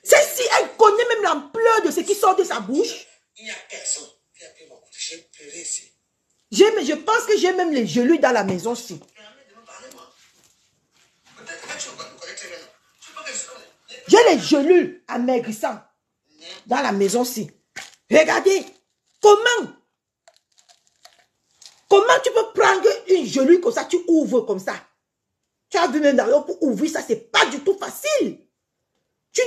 Celle-ci, elle connaît même l'ampleur de ce qui sort de sa bouche. Il n'y a personne qui a pu m'écouter. J'ai pleuré ici. Je pense que j'ai même les gelus dans la maison aussi. J'ai les gelus amaigrissants dans la maison aussi. Regardez, comment tu peux prendre une gelule comme ça, tu ouvres comme ça. Tu as vu même d'ailleurs pour ouvrir ça, c'est pas du tout facile. Tu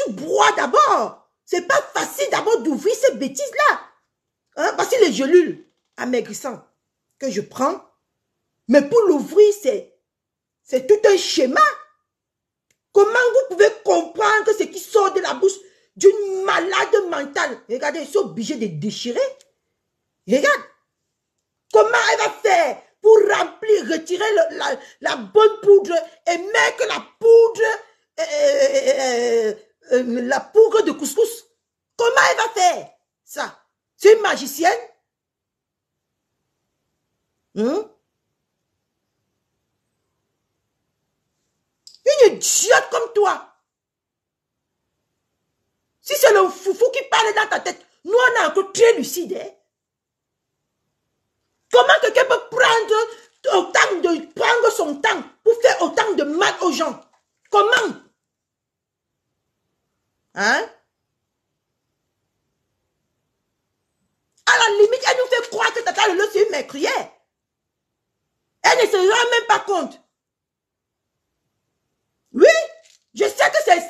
bois d'abord. C'est pas facile d'abord d'ouvrir ces bêtises-là. Hein? Parce que les gelules amaigrissants que je prends, mais pour l'ouvrir, c'est tout un schéma. Comment vous pouvez comprendre que ce qui sort de la bouche d'une malade mentale? Regardez, ils sont obligés de déchirer. Regarde. Comment elle va faire pour remplir, retirer la bonne poudre et mettre la poudre de couscous? Comment elle va faire ça? C'est une magicienne? Une idiote comme toi. Si c'est le foufou qui parle dans ta tête, nous on est encore très lucide. Hein? Comment quelqu'un peut prendre son temps pour faire autant de mal aux gens? Comment? Hein? À la limite, elle nous fait croire que Tata Lolo c'est une meurtrière. Elle ne se rend même pas compte. Oui, je sais que c'est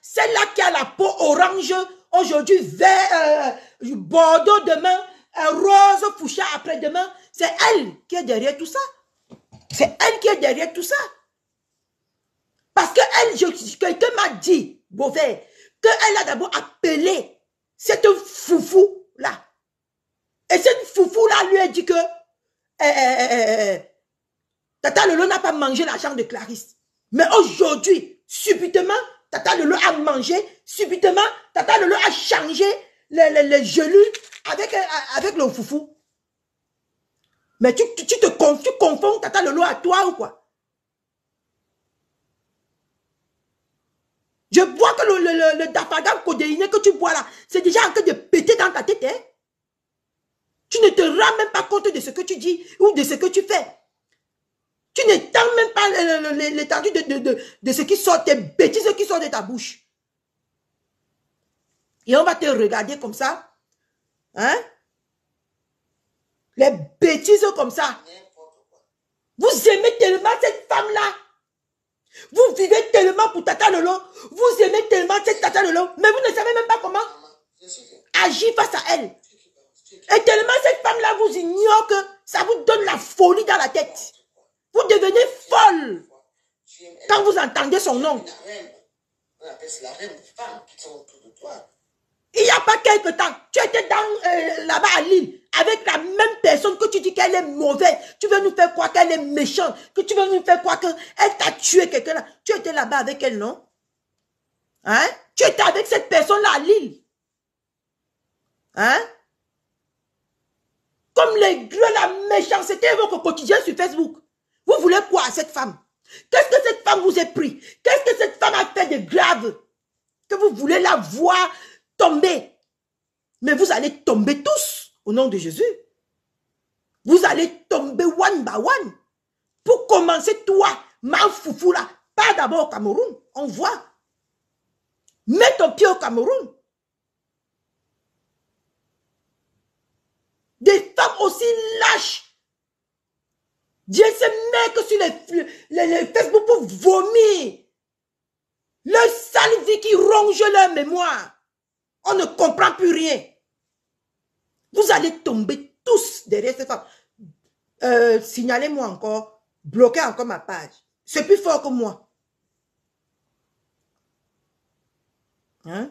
celle-là qui a la peau orange, aujourd'hui vert, bordeaux demain, rose foucha après-demain. C'est elle qui est derrière tout ça. C'est elle qui est derrière tout ça. Parce que quelqu'un m'a dit, Beauvais, qu'elle a d'abord appelé cette foufou-là. Et cette foufou-là lui a dit que Tata Lolo n'a pas mangé l'argent de Clarisse. Mais aujourd'hui, subitement, Tata Lolo a mangé, subitement, Tata Lolo a changé les gelus avec le foufou. Mais tu confonds Tata Lolo à toi ou quoi? Je vois que le dafagam codéiné que tu bois là, c'est déjà en train de péter dans ta tête. Hein? Tu ne te rends même pas compte de ce que tu dis ou de ce que tu fais. Tu n'étends même pas l'étendue de ce qui sort, tes bêtises qui sortent de ta bouche. Et on va te regarder comme ça. Hein? Les bêtises comme ça. Vous aimez tellement cette femme-là. Vous vivez tellement pour Tata Lolo. Vous aimez tellement cette Tata Lolo. Mais vous ne savez même pas comment agir face à elle. Et tellement cette femme-là vous ignore que ça vous donne la folie dans la tête. Vous devenez folle quand vous entendez son nom. Il n'y a pas quelque temps, tu étais là-bas à Lille avec la même personne que tu dis qu'elle est mauvaise. Tu veux nous faire croire qu'elle est méchante, que tu veux nous faire croire qu'elle t'a tué quelqu'un là. Tu étais là-bas avec elle, non? Hein? Tu étais avec cette personne-là à Lille. Hein? Comme les gueux, la méchanceté, votre quotidien sur Facebook. Vous voulez quoi à cette femme? Qu'est-ce que cette femme vous a pris? Qu'est-ce que cette femme a fait de grave? Que vous voulez la voir tomber. Mais vous allez tomber tous au nom de Jésus. Vous allez tomber one by one. Pour commencer, toi, ma foufou là, pas d'abord au Cameroun. On voit. Mets ton pied au Cameroun. Des femmes aussi lâches. Dieu se met sur les Facebook pour vomir. Le sale vie qui ronge leur mémoire. On ne comprend plus rien. Vous allez tomber tous derrière ces femmes. Signalez-moi encore. Bloquez encore ma page. C'est plus fort que moi. Hein?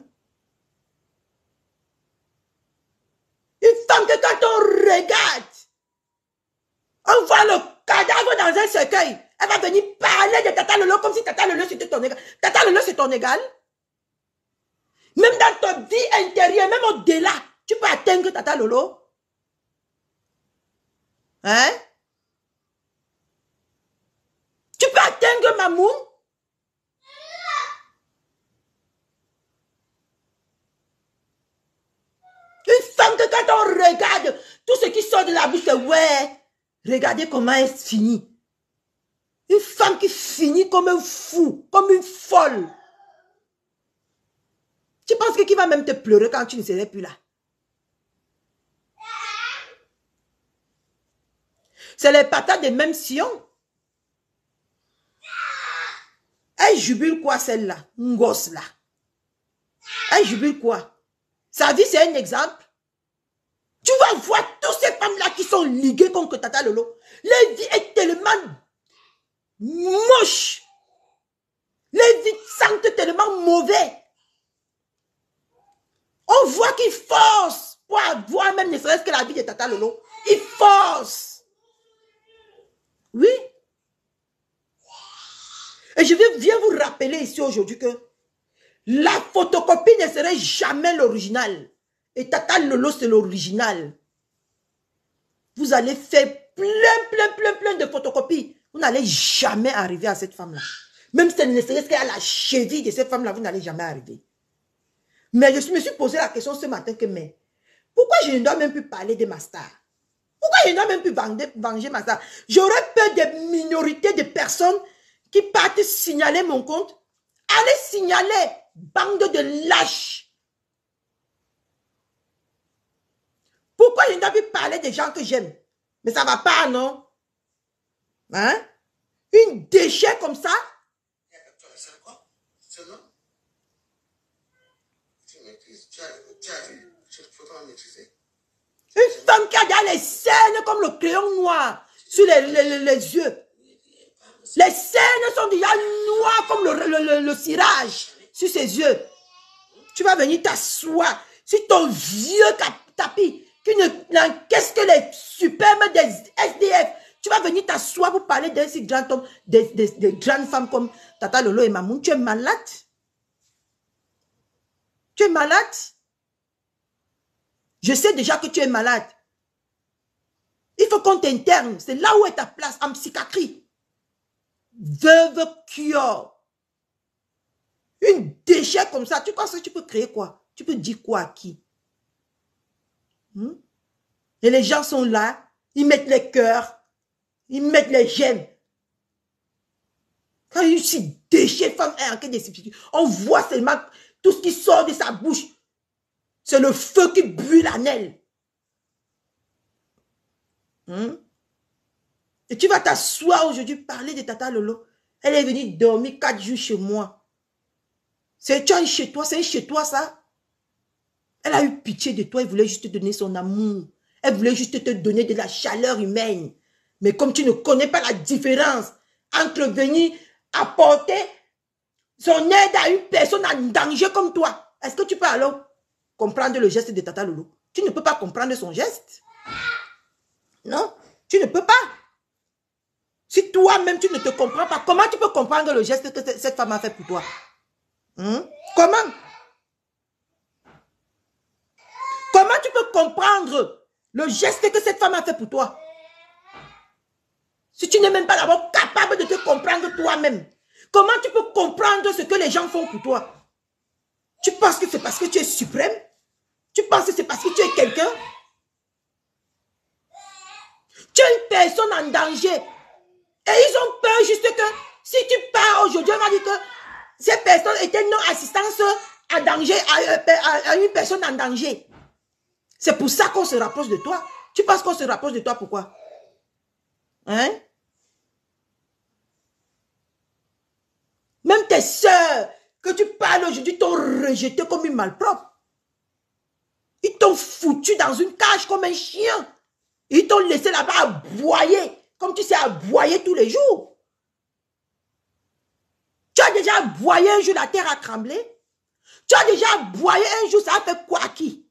Une femme que quand on regarde, on voit le cadavre dans un cercueil. Elle va venir parler de Tata Lolo comme si Tata Lolo c'était ton égal. Tata Lolo c'est ton égal. Même dans ta vie intérieure, même au-delà, tu peux atteindre Tata Lolo. Hein? Tengue Mamoun. Une femme que quand on regarde, tout ce qui sort de la bouche, c'est ouais. Regardez comment elle finit. Une femme qui finit comme un fou, comme une folle. Tu penses que qui va même te pleurer quand tu ne serais plus là? C'est les patates des mêmes sillons. Elle jubile quoi celle-là? Un gosse là. Elle jubile quoi? Sa vie c'est un exemple. Tu vas voir toutes ces femmes-là qui sont liguées contre Tata Lolo. Leur vie est tellement moche. Leur vie sentent tellement mauvais. On voit qu'ils forcent pour avoir même ne serait-ce que la vie de Tata Lolo. Ils forcent. Oui. Et je viens vous rappeler ici aujourd'hui que la photocopie ne serait jamais l'original. Et Tata Lolo, c'est l'original. Vous allez faire plein de photocopies. Vous n'allez jamais arriver à cette femme-là. Même si ne serait-ce qu'à la cheville de cette femme-là, vous n'allez jamais arriver. Mais je me suis posé la question ce matin que, mais, pourquoi je ne dois même plus parler de ma star? Pourquoi je ne dois même plus venger ma star? J'aurais peur des minorités de personnes qui partent signaler mon compte. Allez signaler, bande de lâches. Pourquoi je ne dois plus parler des gens que j'aime? Mais ça ne va pas, non? Hein? Une déchet comme ça? C'est quoi? C'est non? Tu as vu? Il faut maîtriser. Une femme qui a déjà les scènes comme le crayon noir sur les yeux. Les scènes sont déjà noires comme le cirage sur ses yeux. Tu vas venir t'asseoir sur ton vieux tapis qui n'encaisse que les superbes des SDF. Tu vas venir t'asseoir pour parler d'un si grand homme, des grandes femmes comme Tata Lolo et Mamoun. Tu es malade? Tu es malade? Je sais déjà que tu es malade. Il faut qu'on t'interne. C'est là où est ta place, en psychiatrie. Veuve cure. Une déchet comme ça, tu penses que tu peux créer quoi? Tu peux dire quoi à qui? Et les gens sont là, ils mettent les cœurs, ils mettent les j'aime. Quand une si déchet femme est en quête de substitut, on voit seulement tout ce qui sort de sa bouche. C'est le feu qui brûle la naine. Et tu vas t'asseoir aujourd'hui, parler de Tata Lolo. Elle est venue dormir 4 jours chez moi. C'est un chez toi, c'est un chez toi ça. Elle a eu pitié de toi, elle voulait juste te donner son amour. Elle voulait juste te donner de la chaleur humaine. Mais comme tu ne connais pas la différence entre venir apporter son aide à une personne en danger comme toi, est-ce que tu peux alors comprendre le geste de Tata Lolo? Tu ne peux pas comprendre son geste. Non, tu ne peux pas. Si toi-même tu ne te comprends pas, comment tu peux comprendre le geste que cette femme a fait pour toi? Comment? Comment tu peux comprendre le geste que cette femme a fait pour toi? Si tu n'es même pas d'abord capable de te comprendre toi-même, comment tu peux comprendre ce que les gens font pour toi? Tu penses que c'est parce que tu es suprême? Tu penses que c'est parce que tu es quelqu'un? Tu es une personne en danger. Et ils ont peur juste que si tu pars aujourd'hui, on va dire que cette personne était non-assistance à danger, à une personne en danger. C'est pour ça qu'on se rapproche de toi. Tu penses qu'on se rapproche de toi pourquoi? Hein? Même tes soeurs que tu parles aujourd'hui t'ont rejeté comme une malpropre. Ils t'ont foutu dans une cage comme un chien. Ils t'ont laissé là-bas aboyer, comme tu sais aboyer tous les jours. Tu as déjà aboyé un jour, la terre a tremblé. Tu as déjà aboyé un jour, ça a fait quoi à qui?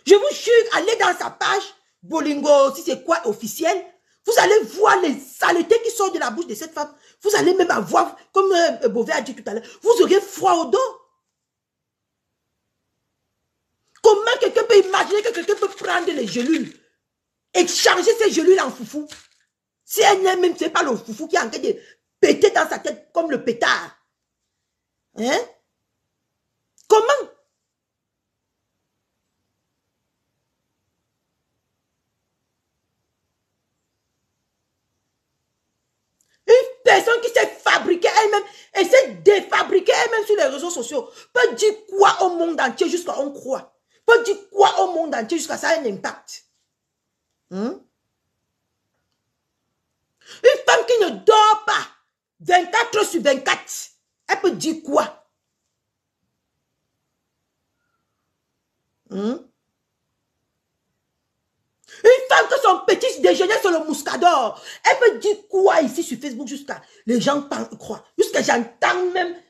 Je vous jure, allez dans sa page, Bolingo, si c'est quoi officiel, vous allez voir les saletés qui sortent de la bouche de cette femme. Vous allez même avoir, comme Beauvais a dit tout à l'heure, vous aurez froid au dos. Comment quelqu'un peut imaginer que quelqu'un peut prendre les gélules et changer ces gélules en foufou? Si elle n'est même, c'est pas le foufou qui est en train de péter dans sa tête comme le pétard. Hein? Comment? Une personne qui s'est fabriquée elle-même et s'est défabriquée elle-même sur les réseaux sociaux peut dire quoi au monde entier jusqu'à on croit? Peut dire quoi au monde entier jusqu'à ça a un impact? Hein? Une femme qui ne dort pas 24 heures sur 24, elle peut dire quoi? Hein? Une femme que son petit déjeuner sur le muscador, elle peut dire quoi ici sur Facebook jusqu'à les gens croient. Jusqu'à j'entends même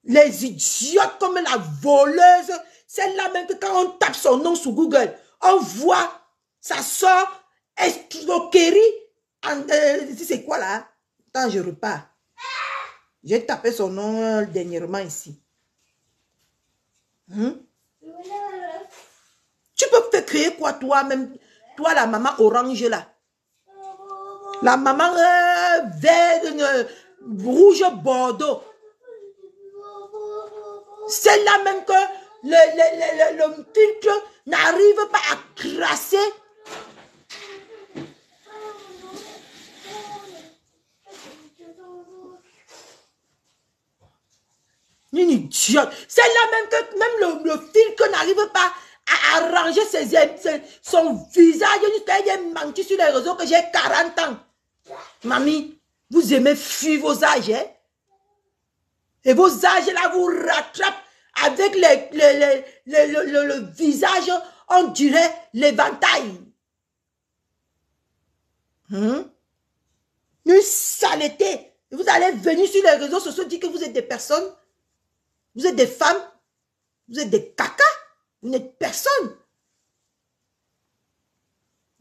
les idiotes comme la voleuse, celle-là même que quand on tape son nom sur Google, on voit, ça sort escroquerie. C'est quoi là? Attends, je repars. J'ai tapé son nom dernièrement ici. Hein? Tu peux te créer quoi toi-même? Toi, la maman orange là. La maman vert, rouge bordeaux. Celle-là même que le filtre n'arrive pas à crasser. Une idiote. Celle-là même que même le filtre n'arrive pas à arranger son visage. Elle a menti sur les réseaux que j'ai 40 ans. Mamie, vous aimez fuir vos âges, hein? Et vos âges là vous rattrapent avec le visage, on dirait l'éventail. Une saleté. Vous allez venir sur les réseaux sociaux dire que vous êtes des personnes, vous êtes des femmes, vous êtes des caca, vous n'êtes personne.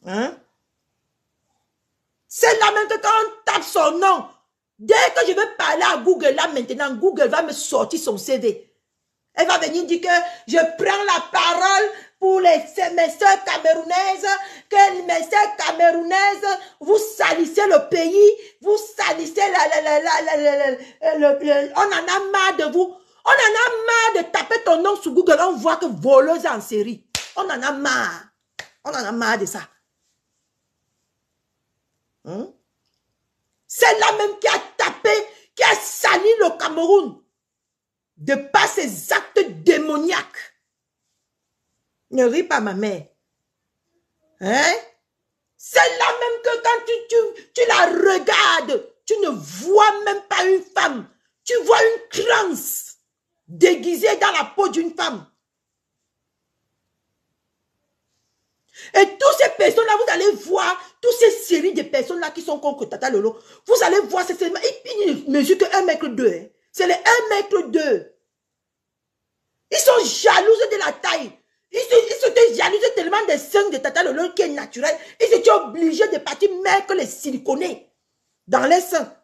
Hein? C'est là même que quand on tape son nom, dès que je vais parler à Google, là maintenant, Google va me sortir son CV. Elle va venir dire que je prends la parole pour mes sœurs camerounaises, que mes sœurs camerounaises, vous salissez le pays, vous salissez on en a marre de vous. On en a marre de taper ton nom sur Google, on voit que voleuse en série. On en a marre. On en a marre de ça. C'est là même qui a tapé, qui a sali le Cameroun de par ses actes démoniaques. Ne ris pas ma mère. Hein? C'est là même que quand tu la regardes, tu ne vois même pas une femme. Tu vois une transe déguisée dans la peau d'une femme. Et toutes ces personnes-là, vous allez voir, toutes ces séries de personnes-là qui sont contre Tata Lolo, vous allez voir, ils ne mesurent que 1,2 m. Hein. C'est les 1,2 m. Ils sont jalouses de la taille. Ils se jalousent tellement des seins de Tata Lolo qui est naturel. Ils étaient obligés de partir mettre les siliconés dans les seins.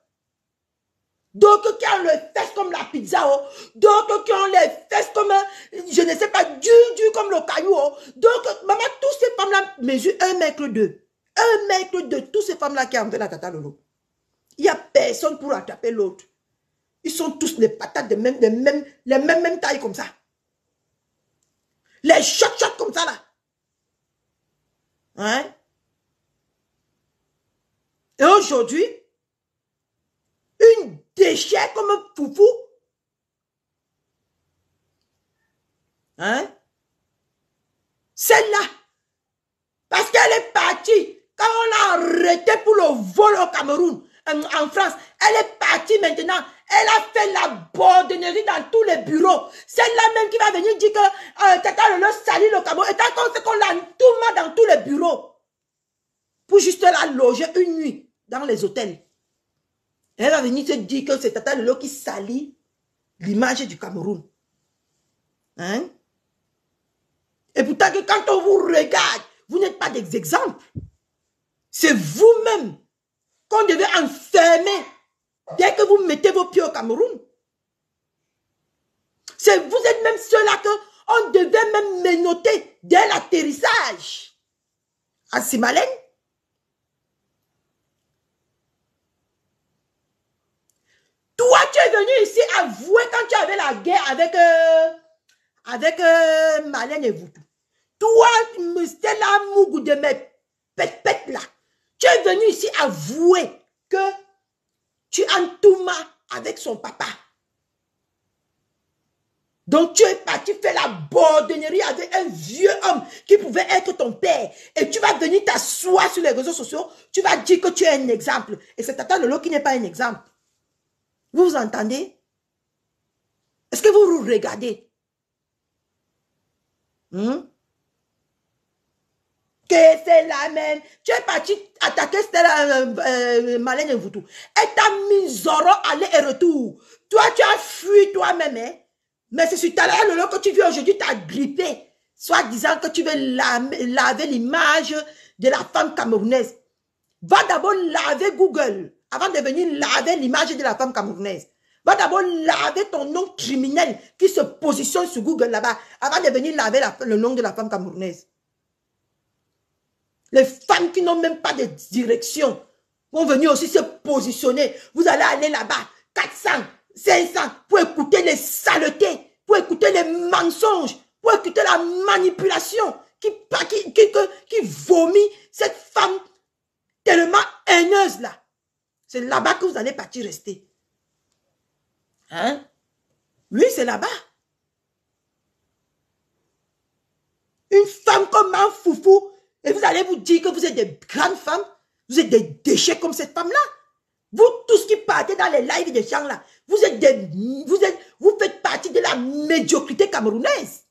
D'autres qui ont les fesses comme la pizza, oh. D'autres qui ont les fesses comme, je ne sais pas, dur comme le caillou. Oh. Donc, maman, toutes ces femmes-là mesurent 1,2 m. 1,2 m, toutes ces femmes-là qui ont fait la Tata Lolo. Il n'y a personne pour attraper l'autre. Ils sont tous les patates de les mêmes tailles comme ça. Les chocs comme ça là. Hein? Et aujourd'hui, une déchet comme un foufou. Hein? Celle-là. Parce qu'elle est partie. Quand on l'a arrêtée pour le vol au Cameroun, en France, elle est partie maintenant. Elle a fait la bordenerie dans tous les bureaux. Celle-là même qui va venir dire que Tata Lolo salit le Cameroun. Et tant qu'on sait qu'on l'a tout dans tous les bureaux. Pour juste la loger une nuit dans les hôtels. Elle va venir te dire que c'est Tata Lolo qui salit l'image du Cameroun. Hein? Et pourtant que quand on vous regarde, vous n'êtes pas des exemples. C'est vous-même qu'on devait enfermer dès que vous mettez vos pieds au Cameroun. Vous êtes même ceux-là qu'on devait même menotter dès l'atterrissage. À Simalène. tu es venu ici avouer quand tu avais la guerre avec Marlène et vous. Toi, Stella Mougou de mes pètes là, tu es venu ici avouer que tu entoumas avec son papa. Donc tu es parti faire la bordonnerie avec un vieux homme qui pouvait être ton père. Et tu vas venir t'asseoir sur les réseaux sociaux, tu vas dire que tu es un exemple. Et c'est Tata Lolo qui n'est pas un exemple. Vous vous entendez? Est-ce que vous vous regardez? Que c'est la même. Tu es parti attaquer Stella Marlène Mvoutou. Elle t'a mis Zoro aller et retour. Toi, tu as fui toi-même. Hein? Mais c'est sur Tata Lolo que tu viens aujourd'hui t'agripper. Soit disant que tu veux laver l'image de la femme camerounaise. Va d'abord laver Google avant de venir laver l'image de la femme camerounaise. Va d'abord laver ton nom criminel qui se positionne sur Google là-bas avant de venir laver le nom de la femme camerounaise. Les femmes qui n'ont même pas de direction vont venir aussi se positionner. Vous allez aller là-bas, 400, 500, pour écouter les saletés, pour écouter les mensonges, pour écouter la manipulation qui vomit cette femme tellement haineuse là. C'est là-bas que vous allez partir rester. Hein? Oui, c'est là-bas. Une femme comme un foufou, et vous allez vous dire que vous êtes des grandes femmes, vous êtes des déchets comme cette femme-là. Vous, tous qui partez dans les lives des gens là, vous faites partie de la médiocrité camerounaise.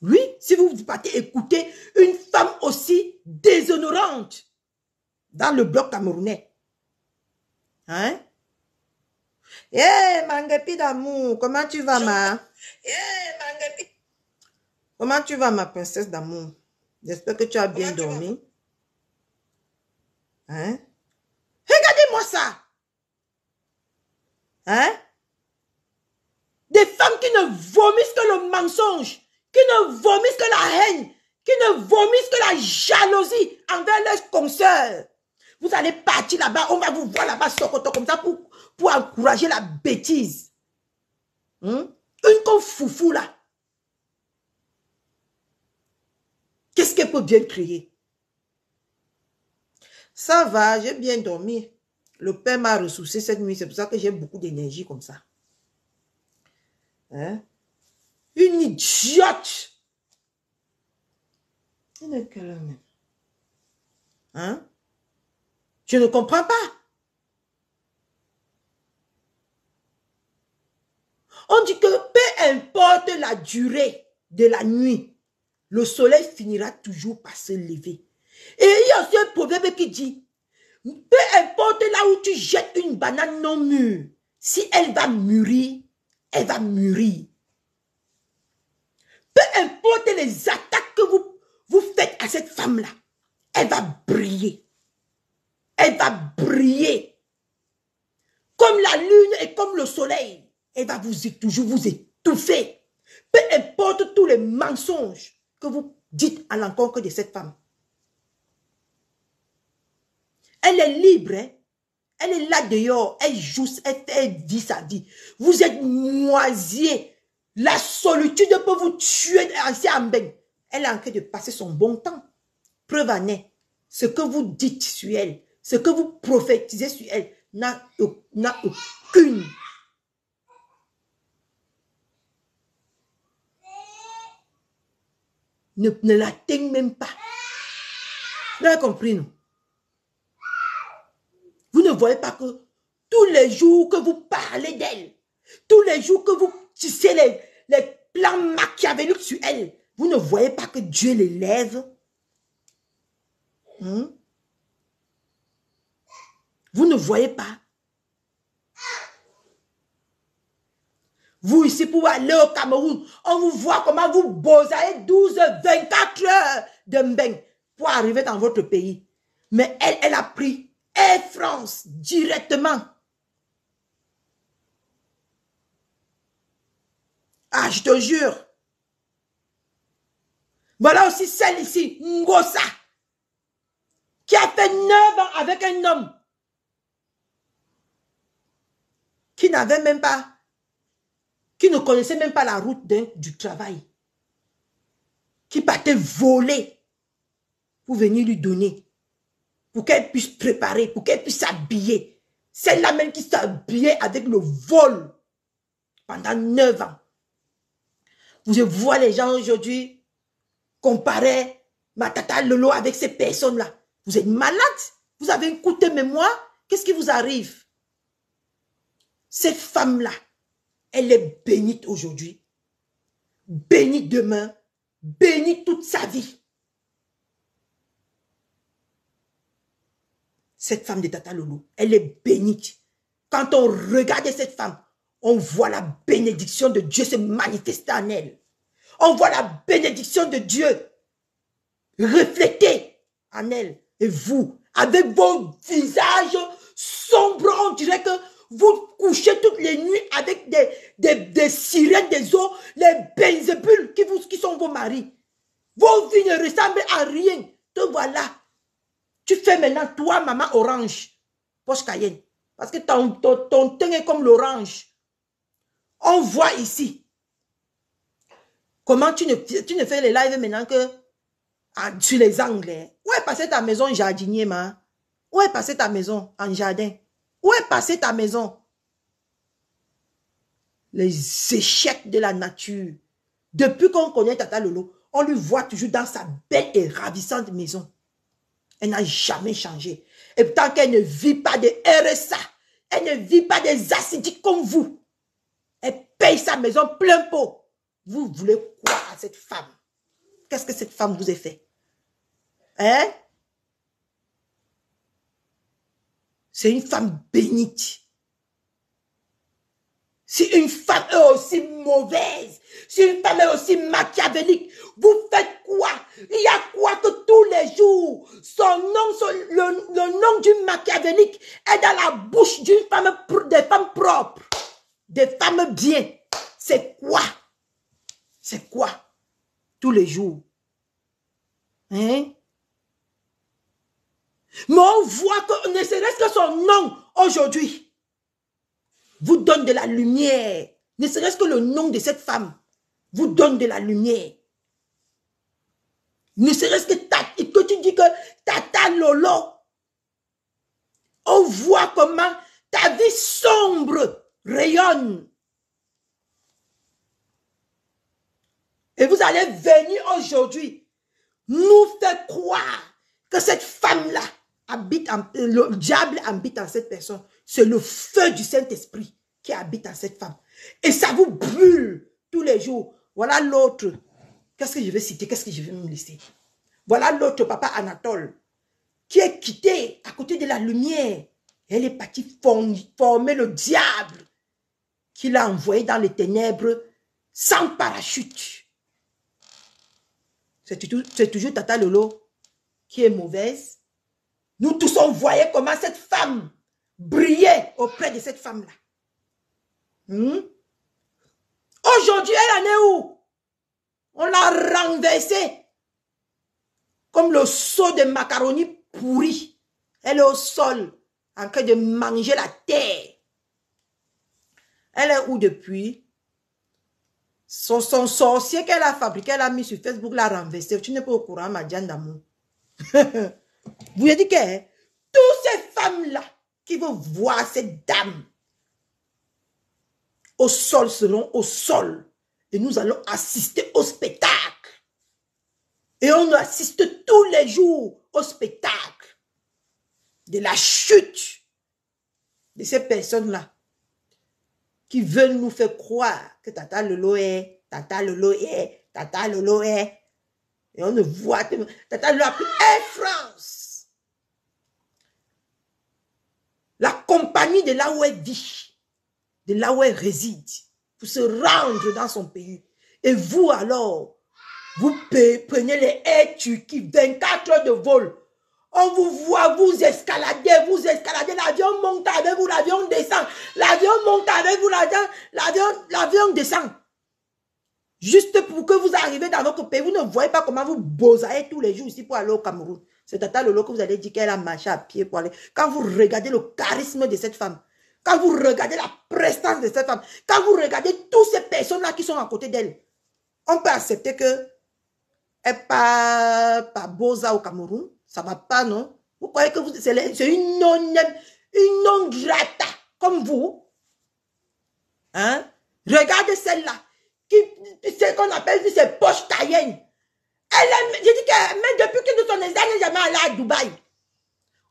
Oui, si vous partez écouter une femme aussi déshonorante dans le bloc camerounais. Hein? Mangapi d'amour, comment tu vas, ma? Mangapi. Comment tu vas, ma princesse d'amour? J'espère que tu as bien dormi. Hein? Regardez-moi ça. Hein? Des femmes qui ne vomissent que le mensonge, qui ne vomissent que la haine, qui ne vomissent que la jalousie envers leurs consoeurs. Vous allez partir là-bas, on va vous voir là-bas, socoto comme ça, pour encourager la bêtise. Une comme foufou là. Qu'est-ce qu'elle peut bien créer? Ça va, j'ai bien dormi. Le père m'a ressourcé cette nuit, c'est pour ça que j'ai beaucoup d'énergie comme ça. Hein? Une idiote. Hein? Je ne comprends pas. On dit que peu importe la durée de la nuit, le soleil finira toujours par se lever. Et il y a aussi un proverbe qui dit, peu importe là où tu jettes une banane non mûre, si elle va mûrir, elle va mûrir. Peu importe les attaques que vous faites à cette femme-là, elle va briller. Elle va briller. Comme la lune et comme le soleil. Elle va toujours vous étouffer. Peu importe tous les mensonges que vous dites à l'encontre de cette femme. Elle est libre. Hein? Elle est là dehors. Elle joue, elle vit sa vie. Vous êtes moisier. La solitude peut vous tuer en bain. Elle est en train de passer son bon temps. Preuve en est. Ce que vous dites sur elle, ce que vous prophétisez sur elle, n'a aucune. Ne l'atteigne même pas. Vous avez compris, non? Vous ne voyez pas que tous les jours que vous parlez d'elle, tous les jours que vous tissez les plans machiavéliques sur elle, vous ne voyez pas que Dieu l'élève? Vous ne voyez pas? Vous ici pour aller au Cameroun, on vous voit comment vous bosaillez 12, 24 heures de mbeng pour arriver dans votre pays. Mais elle a pris Air France directement. Ah, je te jure. Voilà aussi celle ici, Ngosa, qui a fait 9 ans avec un homme qui n'avait même pas, qui ne connaissait même pas la route du travail, qui partait voler pour venir lui donner, pour qu'elle puisse préparer, pour qu'elle puisse s'habiller. Celle-là même qui s'habillait avec le vol pendant 9 ans. Vous voyez les gens aujourd'hui comparer ma tata Lolo avec ces personnes-là. Vous êtes malade. Vous avez un coup de mémoire. Qu'est-ce qui vous arrive? Cette femme-là, elle est bénite aujourd'hui, bénite demain, bénite toute sa vie. Cette femme de tata Lolo, elle est bénite. Quand on regarde cette femme, on voit la bénédiction de Dieu se manifester en elle. On voit la bénédiction de Dieu reflétée en elle. Et vous, avec vos visages sombres, on dirait que vous couchez toutes les nuits avec des sirènes des eaux, les Belzébuls qui sont vos maris. Vos vies ne ressemblent à rien. Te voilà. Tu fais maintenant, toi, maman orange, poche Cayenne. Parce que ton teint est comme l'orange. On voit ici. Comment tu ne fais les lives maintenant que sur les Anglais? Où est passée ta maison jardinier, ma? Où est passée ta maison en jardin? Où est passée ta maison? Les échecs de la nature. Depuis qu'on connaît Tata Lolo, on lui voit toujours dans sa belle et ravissante maison. Elle n'a jamais changé. Et tant qu'elle ne vit pas de RSA, elle ne vit pas des acidiques comme vous. Elle paye sa maison plein pot. Vous voulez quoi à cette femme? Qu'est-ce que cette femme vous a fait? Hein? C'est une femme bénite. Si une femme est aussi mauvaise, si une femme est aussi machiavélique, vous faites quoi? Il y a quoi que tous les jours, son nom, le nom d'une machiavélique est dans la bouche d'une femme, des femmes propres, des femmes bien. C'est quoi? C'est quoi? Tous les jours. Hein? Mais on voit que ne serait-ce que son nom aujourd'hui vous donne de la lumière. Ne serait-ce que le nom de cette femme vous donne de la lumière. Ne serait-ce que tu dis que Tata Lolo, on voit comment ta vie sombre rayonne. Et vous allez venir aujourd'hui nous faire croire que cette femme-là habite, le diable habite en cette personne. C'est le feu du Saint-Esprit qui habite en cette femme. Et ça vous brûle tous les jours. Voilà l'autre. Qu'est-ce que je vais citer? Qu'est-ce que je vais me laisser? Voilà l'autre papa Anatole qui est quitté à côté de la lumière. Elle est partie former le diable qui l'a envoyé dans les ténèbres sans parachute. C'est toujours Tata Lolo qui est mauvaise. Nous tous, on voyait comment cette femme brillait auprès de cette femme-là. Aujourd'hui, elle en est où? On l'a renversée comme le seau de macaroni pourri. Elle est au sol, en train de manger la terre. Elle est où depuis? Son sorcier qu'elle a fabriqué, elle a mis sur Facebook, l'a renversé. Tu n'es pas au courant, ma Diane d'amour. Vous avez dit que toutes ces femmes-là qui vont voir cette dame au sol seront au sol. Et nous allons assister au spectacle. Et on assiste tous les jours au spectacle de la chute de ces personnes-là qui veulent nous faire croire que Tata Lolo est, Tata Lolo est, Tata Lolo est. Et on ne voit que Tata Lolo a pris Air France. La compagnie de là où elle vit, de là où elle réside, pour se rendre dans son pays. Et vous alors, vous prenez les Air Turquie, 24 heures de vol. On vous voit, vous escaladez, l'avion monte avec vous, l'avion descend. L'avion monte avec vous, l'avion descend. Juste pour que vous arrivez dans votre pays, vous ne voyez pas comment vous bosaillez tous les jours ici pour aller au Cameroun. C'est Tata Lolo que vous allez dire qu'elle a marché à pied pour aller. Quand vous regardez le charisme de cette femme, Quand vous regardez la prestance de cette femme, quand vous regardez toutes ces personnes-là qui sont à côté d'elle, on peut accepter que elle part par Boza au Cameroun. Ça ne va pas, non? Vous croyez que c'est une non grata comme vous? Hein? Regardez celle-là. C'est qu'on appelle ses poches tayennes. J'ai dit que même depuis que son examen n'est jamais allé à Dubaï.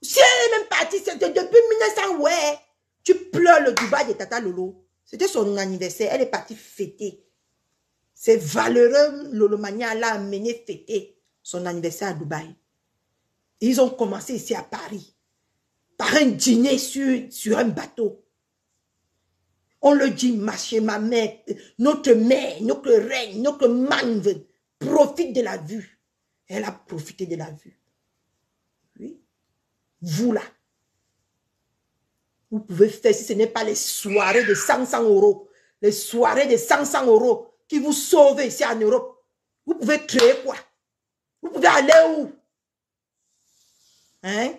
Si elle est même partie, c'était depuis 1900, ouais. Tu pleures le Dubaï de Tata Lolo. C'était son anniversaire. Elle est partie fêter. C'est valeureux, Lolo Mania l'a amené fêter son anniversaire à Dubaï. Ils ont commencé ici à Paris. Par un dîner sur un bateau. On le dit, ma mère, notre reine, notre manve profite de la vue. Elle a profité de la vue. Oui. Vous là. Vous pouvez faire, si ce n'est pas les soirées de 500 €, les soirées de 500 € qui vous sauvent ici en Europe. Vous pouvez créer quoi? Vous pouvez aller où? Hein?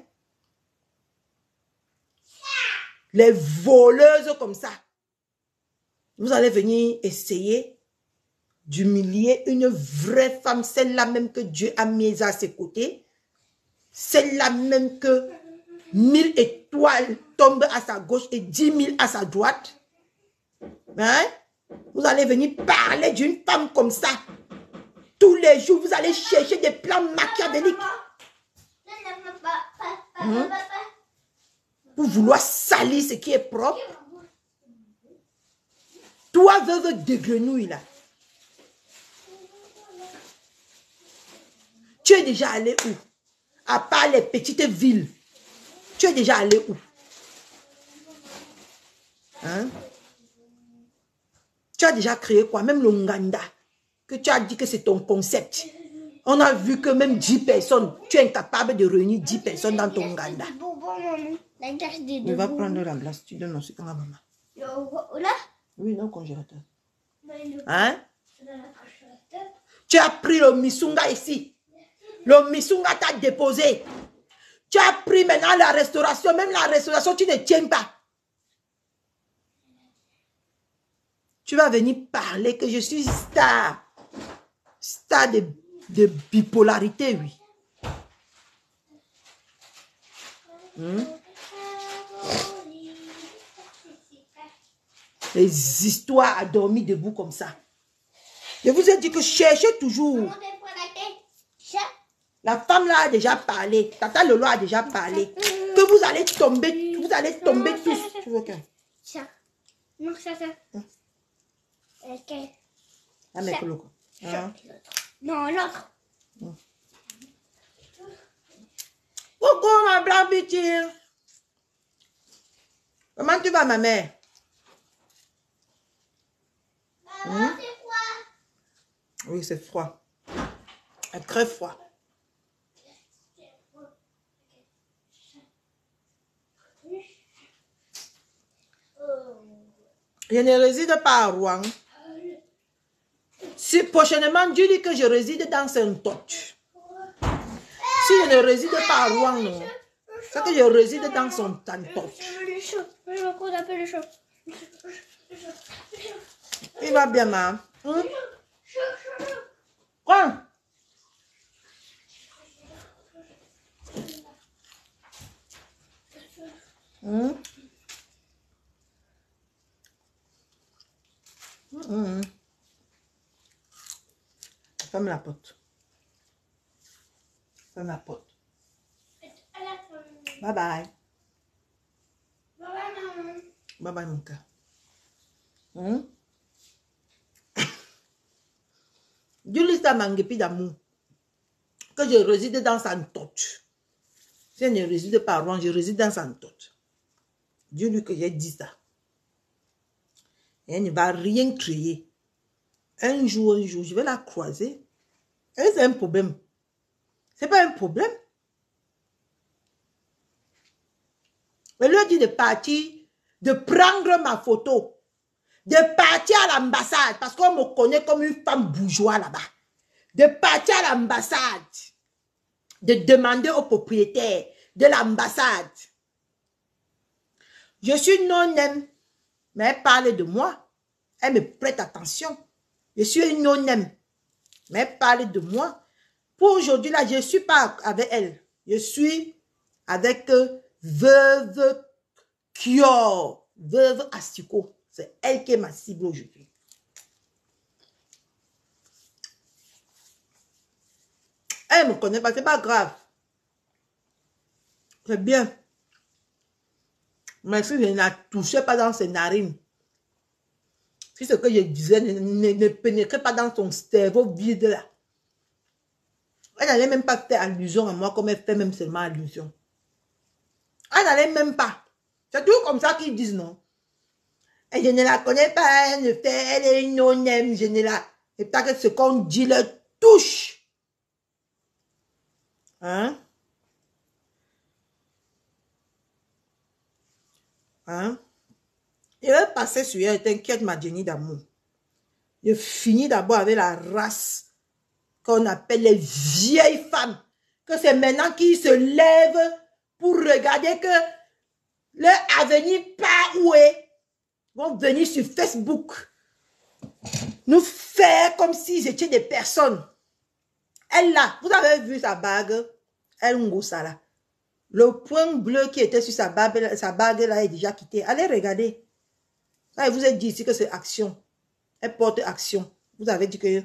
Les voleuses comme ça. Vous allez venir essayer d'humilier une vraie femme, celle-là même que Dieu a mise à ses côtés, celle-là même que 1000 étoiles tombent à sa gauche et 10 000 à sa droite. Hein? Vous allez venir parler d'une femme comme ça. Tous les jours, vous allez chercher des plans machiavéliques. Pour vouloir salir ce qui est propre. Toi, veuve de grenouille, là. Tu es déjà allé où? À part les petites villes. Tu es déjà allé où? Hein? Tu as déjà créé quoi? Même le Nganda, que tu as dit que c'est ton concept. On a vu que même 10 personnes, tu es incapable de réunir 10 personnes dans ton Nganda. Il va prendre la glace, tu donnes aussi à maman. Oui, dans le congélateur. Hein? Tu as pris le Missunga ici. Le Missunga t'a déposé. Tu as pris maintenant la restauration. Même la restauration, tu ne tiens pas. Tu vas venir parler que je suis star. Star de bipolarité, oui. Les histoires à dormir debout comme ça. Je vous ai dit que cherchez toujours. La femme là a déjà parlé. Tata Lolo a déjà parlé. Que vous allez tomber tous. Tu veux qu'un? Ça. Non, ça. Ok. Ah, mais que l'autre. Non, l'autre. Coucou ma blanc petit. Comment tu vas ma mère? Maman, c'est quoi? Oui, c'est froid. C'est très froid. Je ne réside pas à Rouen. Si prochainement, Dieu dit que je réside dans Saint-Toch. Si je ne réside pas à Rouen, non. C'est que je réside dans son Saint-Toch. Il va bien, maman. Quoi? Ferme la porte. Ferme la porte. Bye bye. Bye bye mon cœur. Dieu lui a mangué d'amour. Que je réside dans Saint-Toch. Si je ne réside pas à Rouen, je réside dans Saint-Toch. Dieu lui que j'ai dit ça. Et elle ne va rien créer. Un jour, je vais la croiser. Et c'est un problème. C'est pas un problème. Elle lui a dit de partir, de prendre ma photo, de partir à l'ambassade, parce qu'on me connaît comme une femme bourgeoise là-bas. De partir à l'ambassade, de demander au propriétaire de l'ambassade Je suis non-aime, mais elle parle de moi. Elle me prête attention. Je suis une non-aime, mais elle parle de moi. Pour aujourd'hui, là, je ne suis pas avec elle. Je suis avec Veuve Kior, Veuve Astiko. C'est elle qui est ma cible aujourd'hui. Elle ne me connaît pas, c'est pas grave. C'est bien. Mais si je ne la touchais pas dans ses narines, si ce que je disais ne pénétrait pas dans son cerveau vide là, elle n'allait même pas faire allusion à moi comme elle fait même seulement allusion. Elle n'allait même pas. C'est toujours comme ça qu'ils disent, non? Et je ne la connais pas, elle ne fait, elle est une non-aime, je ne la... Et pas que ce qu'on dit le touche. Hein? Hein? Je vais passer sur elle, t'inquiète ma Jenny d'amour. Je finis d'abord avec la race qu'on appelle les vieilles femmes. Que c'est maintenant qu'ils se lèvent pour regarder que leur avenir pas où est. Vont venir sur Facebook. Nous faire comme s'ils étaient des personnes. Elle là, vous avez vu sa bague? Elle ngosa là. Le point bleu qui était sur sa bague là est déjà quitté. Allez regarder. Là, elle vous a dit ici que c'est action. Elle porte action. Vous avez dit que...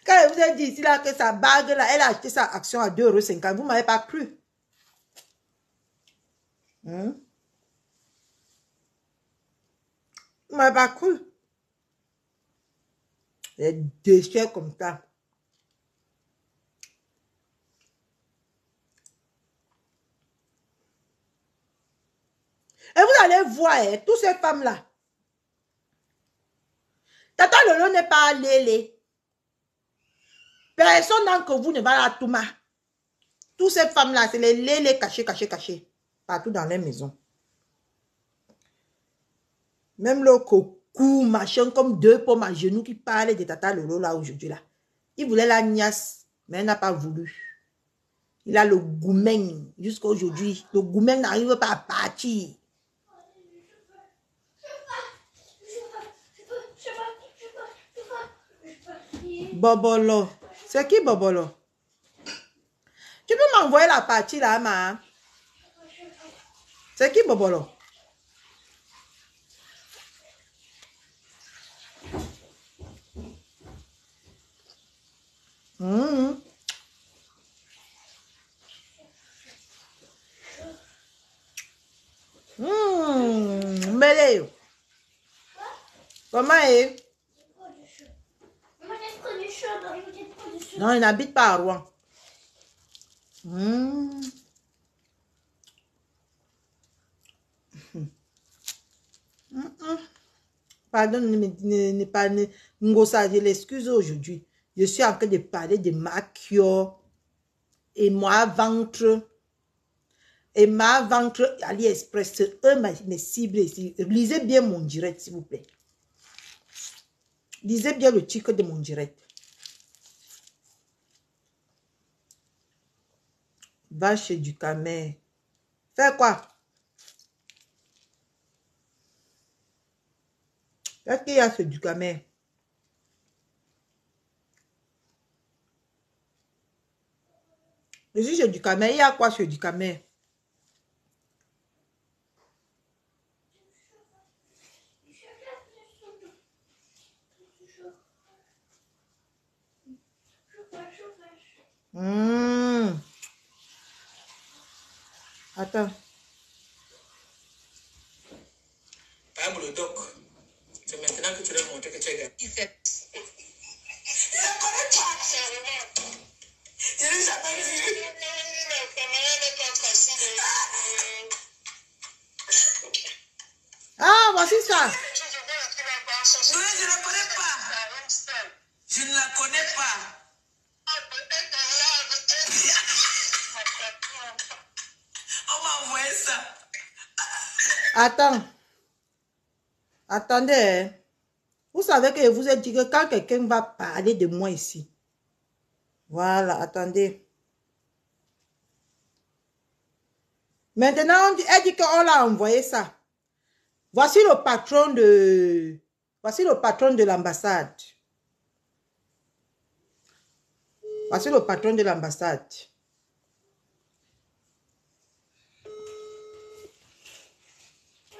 Quand elle vous a dit ici là que sa bague là, elle a acheté sa action à 2,50 €. Vous ne m'avez pas cru. Vous ne m'avez pas cru. Les déchets comme ça. Et vous allez voir, hein, toutes ces femmes-là. Tata Lolo n'est pas lélé. Personne d'entre vous ne va la touma. Toutes ces femmes-là, c'est les lélés cachés. Partout dans les maisons. Même le coco, machin, comme deux pommes à genoux qui parlaient de Tata Lolo là aujourd'hui là. Il voulait la niasse, mais elle n'a pas voulu. Il a le goumen jusqu'à aujourd'hui. Le goumen n'arrive pas à partir. Bobolo. C'est qui Bobolo? Tu peux m'envoyer la partie là, ma? C'est qui Bobolo? Mêlé. Comment est? Non, il n'habite pas à Rouen. Pardon, ne pas Ngosa, je l'excuse aujourd'hui. Je suis en train de parler de Makio et moi ventre. Et ma ventre AliExpress, c'est eux mes cibles ici. Lisez bien mon direct, s'il vous plaît. Lisez bien le titre de mon direct. Va chez du Camer. Fais quoi? Qu'est-ce qu'il y a chez du Camer? Je suis chez du Camer. Il y a quoi chez du Camer? Attends. Pas le doc. C'est maintenant que tu l'as montré que tu es gagné. Il fait. Il ne connaît pas. Il n'est jamais vu. Ah, voici ça. Oui, je ne la connais pas. Je ne la connais pas. On m'a envoyé ça. Attends. Attendez. Hein. Vous savez que je vous ai dit que quand quelqu'un va parler de moi ici. Voilà, attendez. Maintenant, elle dit qu'on l'a envoyé ça. Voici le patron de... Voici le patron de l'ambassade. Voici le patron de l'ambassade.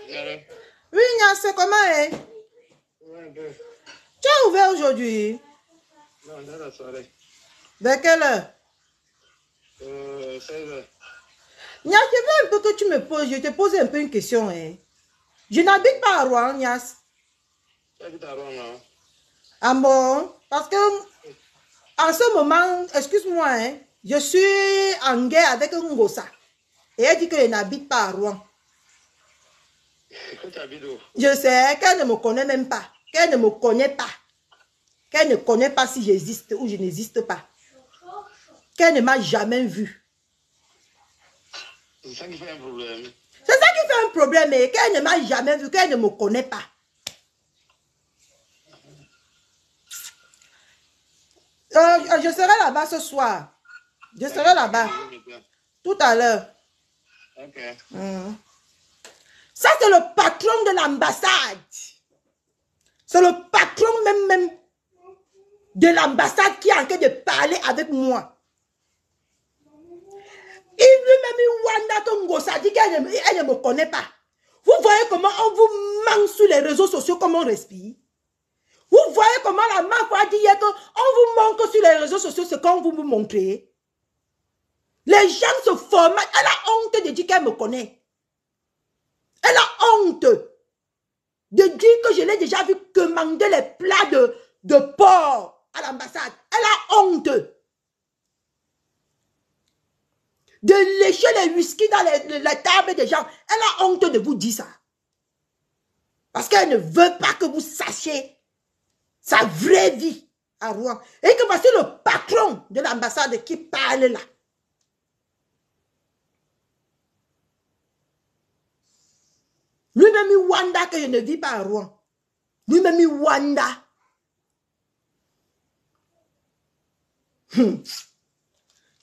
Oui, Ignace, comment est? Tu as ouvert aujourd'hui? Non, dans la soirée. Vers quelle heure? 16h. Ignace, je veux un peu que tu me poses, je te pose un peu une question. Hein. Je n'habite pas à Rouen, Ignace. Tu habites à Rouen, non? Ah bon? Parce que en ce moment, excuse-moi, hein, je suis en guerre avec Ngosa. Et elle dit qu'elle n'habite pas à Rouen. Tu habites où? Je sais qu'elle ne me connaît même pas. Qu'elle ne me connaît pas. Qu'elle ne connaît pas si j'existe ou je n'existe pas. Qu'elle ne m'a jamais vue. C'est ça qui fait un problème. C'est ça qui fait un problème, et qu'elle ne m'a jamais vue, qu'elle ne me connaît pas. Je serai là-bas ce soir. Je serai là-bas. Tout à l'heure. Ok. Ça, c'est le patron de l'ambassade. C'est le patron même de l'ambassade qui est en train de parler avec moi. Il lui-même, Wanda Tongosa dit qu'elle ne me connaît pas. Vous voyez comment on vous manque sur les réseaux sociaux, comment on respire. Vous voyez comment la marque a dit hier qu'on vous manque sur les réseaux sociaux, c'est qu'on vous montre. Les gens se forment. Elle a honte de dire qu'elle me connaît. Elle a honte de dire que je l'ai déjà vu commander les plats de porc à l'ambassade. Elle a honte de lécher les whisky dans les tables des gens. Elle a honte de vous dire ça. Parce qu'elle ne veut pas que vous sachiez sa vraie vie à Rouen. Et que voici le patron de l'ambassade qui parle là. Lui-même, Wanda, que je ne vis pas à Rouen. Lui-même, Wanda. Je dis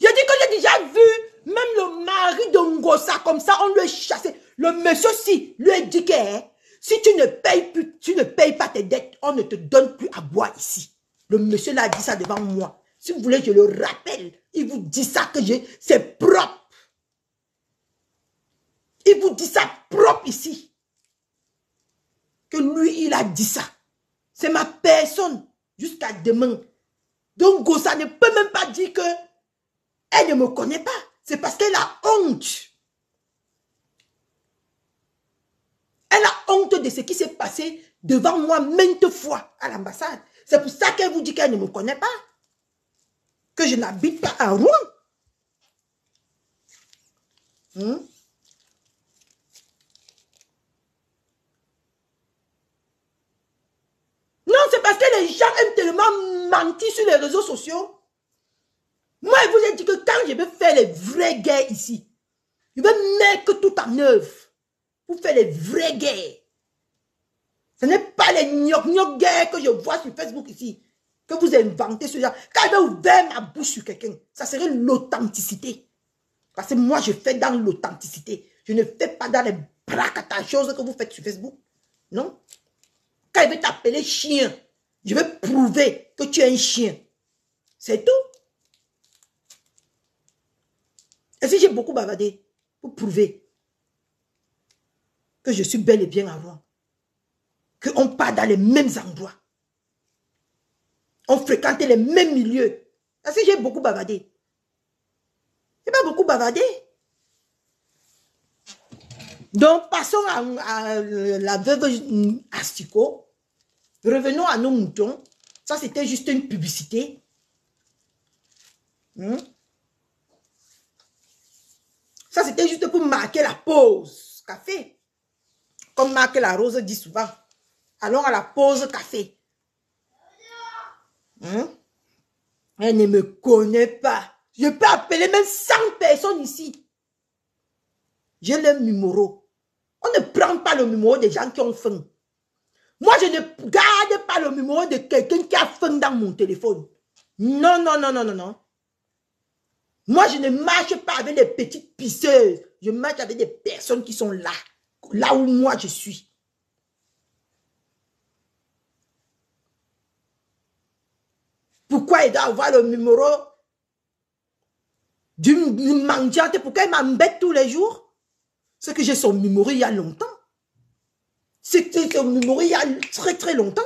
que j'ai déjà vu même le mari de Ngosa comme ça, on lui a chassé. Le monsieur, si, lui a dit que si tu ne payes pas tes dettes, on ne te donne plus à boire ici. Le monsieur l'a dit ça devant moi. Si vous voulez, je le rappelle. Il vous dit ça que c'est propre. Il vous dit ça propre ici. Que lui, il a dit ça. C'est ma personne jusqu'à demain. Donc, Ngosa ne peut même pas dire que elle ne me connaît pas. C'est parce qu'elle a honte. Elle a honte de ce qui s'est passé devant moi maintes fois à l'ambassade. C'est pour ça qu'elle vous dit qu'elle ne me connaît pas. Que je n'habite pas à Rouen. Non, c'est parce que les gens aiment tellement mentir sur les réseaux sociaux. Moi, je vous ai dit que quand je vais faire les vraies guerres ici, je vais mettre tout en œuvre pour faire les vraies guerres. Ce n'est pas les gnoc guerres que je vois sur Facebook ici, que vous inventez ce genre. Quand je vais ouvrir ma bouche sur quelqu'un, ça serait l'authenticité. Parce que moi, je fais dans l'authenticité. Je ne fais pas dans les bracata choses que vous faites sur Facebook. Non. Quand je vais t'appeler chien, je vais prouver que tu es un chien. C'est tout. Et si j'ai beaucoup bavardé pour prouver que je suis bel et bien à Rouen, qu'on part dans les mêmes endroits, on fréquente les mêmes milieux. Et si j'ai beaucoup bavardé, je n'ai pas beaucoup bavardé. Donc, passons à la veuve Asticot. Revenons à nos moutons. Ça, c'était juste une publicité. Ça, c'était juste pour marquer la pause café. Comme Marc la Rose dit souvent. Allons à la pause café. Elle ne me connaît pas. Je peux appeler même 100 personnes ici. J'ai le numéro. On ne prend pas le numéro des gens qui ont faim. Moi, je ne garde pas le numéro de quelqu'un qui a faim dans mon téléphone. Non, non, non, non, non, non. Moi, je ne marche pas avec des petites pisseuses. Je marche avec des personnes qui sont là. Là où moi, je suis. Pourquoi il doit avoir le numéro d'une mendiante? Pourquoi il m'embête tous les jours? C'est que j'ai son numéro il y a longtemps. C'est son numéro il y a très très longtemps.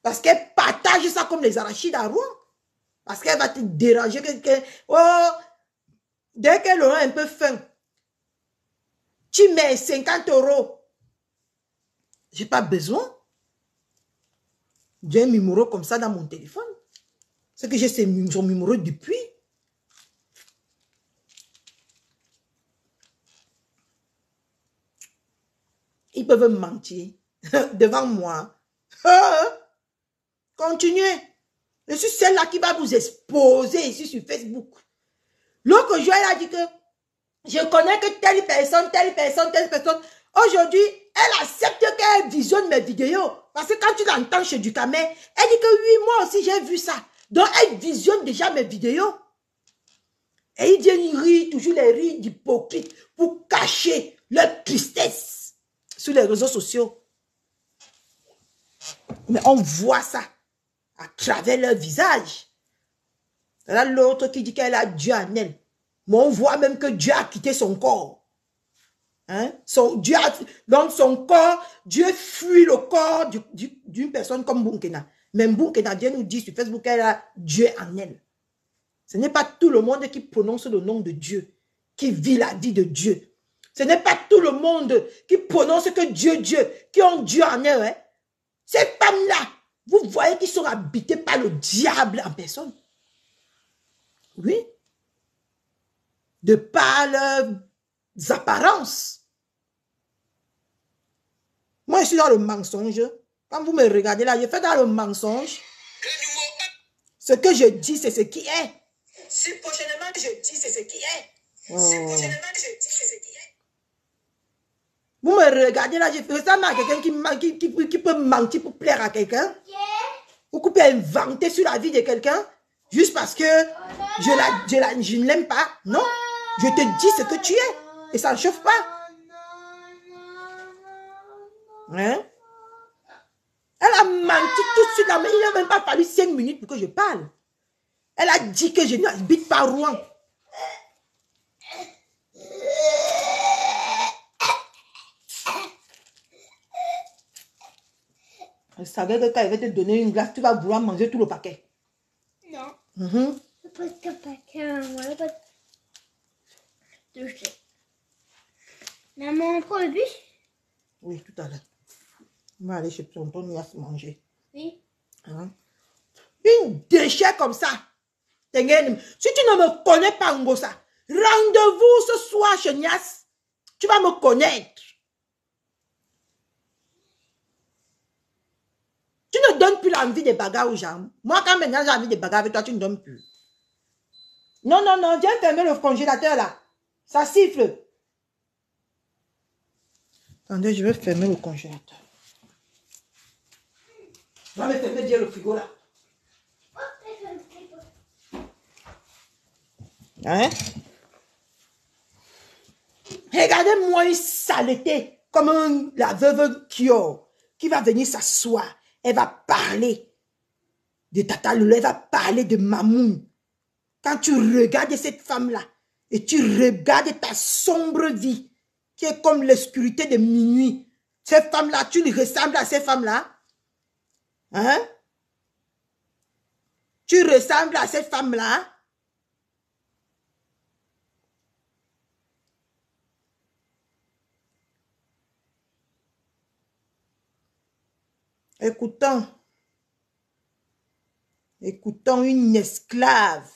Parce qu'elle partage ça comme les arachides à Rouen. Parce qu'elle va te déranger. Oh, dès qu'elle aura un peu faim, tu mets 50 €. Je n'ai pas besoin d'un numéro comme ça dans mon téléphone. C'est que j'ai son numéro depuis. Ils peuvent mentir devant moi. Continuez. Je suis celle-là qui va vous exposer ici sur Facebook. L'autre jour, elle a dit que je connais que telle personne. Aujourd'hui, elle accepte qu'elle visionne mes vidéos. Parce que quand tu l'entends chez Ducamel, elle dit que oui, moi aussi j'ai vu ça. Donc, elle visionne déjà mes vidéos. Et ils viennent rire, toujours les rires d'hypocrite pour cacher leur tristesse sur les réseaux sociaux. Mais on voit ça à travers leur visage. Là, l'autre qui dit qu'elle a Dieu en elle. Mais on voit même que Dieu a quitté son corps. Hein? Donc son corps, Dieu fuit le corps d'une personne comme Bunkena. Même Bunkena vient nous dire sur Facebook qu'elle a Dieu en elle. Ce n'est pas tout le monde qui prononce le nom de Dieu, qui vit la vie de Dieu. Ce n'est pas tout le monde qui prononce que Dieu, qui ont Dieu en eux. Hein? Ces femmes-là, vous voyez qu'ils sont habitées par le diable en personne. Oui. De par leurs apparences. Moi, je suis dans le mensonge. Quand vous me regardez là, je fais dans le mensonge. Ce que je dis, c'est ce qui est. Si prochainement je dis, c'est ce qui est. Si prochainement je dis, c'est ce qui est. Vous me regardez là, je fais ça à quelqu'un qui peut mentir pour plaire à quelqu'un. Ou qui peut inventer sur la vie de quelqu'un. Juste parce que je ne l'aime pas. Non. Je te dis ce que tu es. Et ça ne chauffe pas. Hein? Elle a menti tout de suite. Mais il n'a même pas fallu 5 minutes pour que je parle. Elle a dit que je n'habite pas Rouen. Je savais que quand elle va te donner une glace, tu vas vouloir manger tout le paquet. Non. Mm-hmm. Pas de paquet, voilà pas de jeu. Maman, on prend le bus? Oui, tout à l'heure. On va aller chez tonton, il va se manger. Oui. Hein? Une déchet comme ça. Si tu ne me connais pas, Ngosa, rendez-vous ce soir chez Nias. Tu vas me connaître. Tu ne donnes plus l'envie des bagarres aux gens. Moi, quand maintenant j'ai envie de bagarres avec toi, tu ne donnes plus. Non, non, non, viens fermer le congélateur là. Ça siffle. Attendez, je vais fermer le congélateur. Va me fermer bien le frigo là. Hein? Regardez-moi une saleté comme la veuve Kyo qui va venir s'asseoir. Elle va parler de Tata Loulou, elle va parler de Mamoun. Quand tu regardes cette femme-là et tu regardes ta sombre vie qui est comme l'obscurité de minuit, cette femme-là, tu lui ressembles à cette femme-là? Hein? Tu ressembles à cette femme-là? Écoutons une esclave.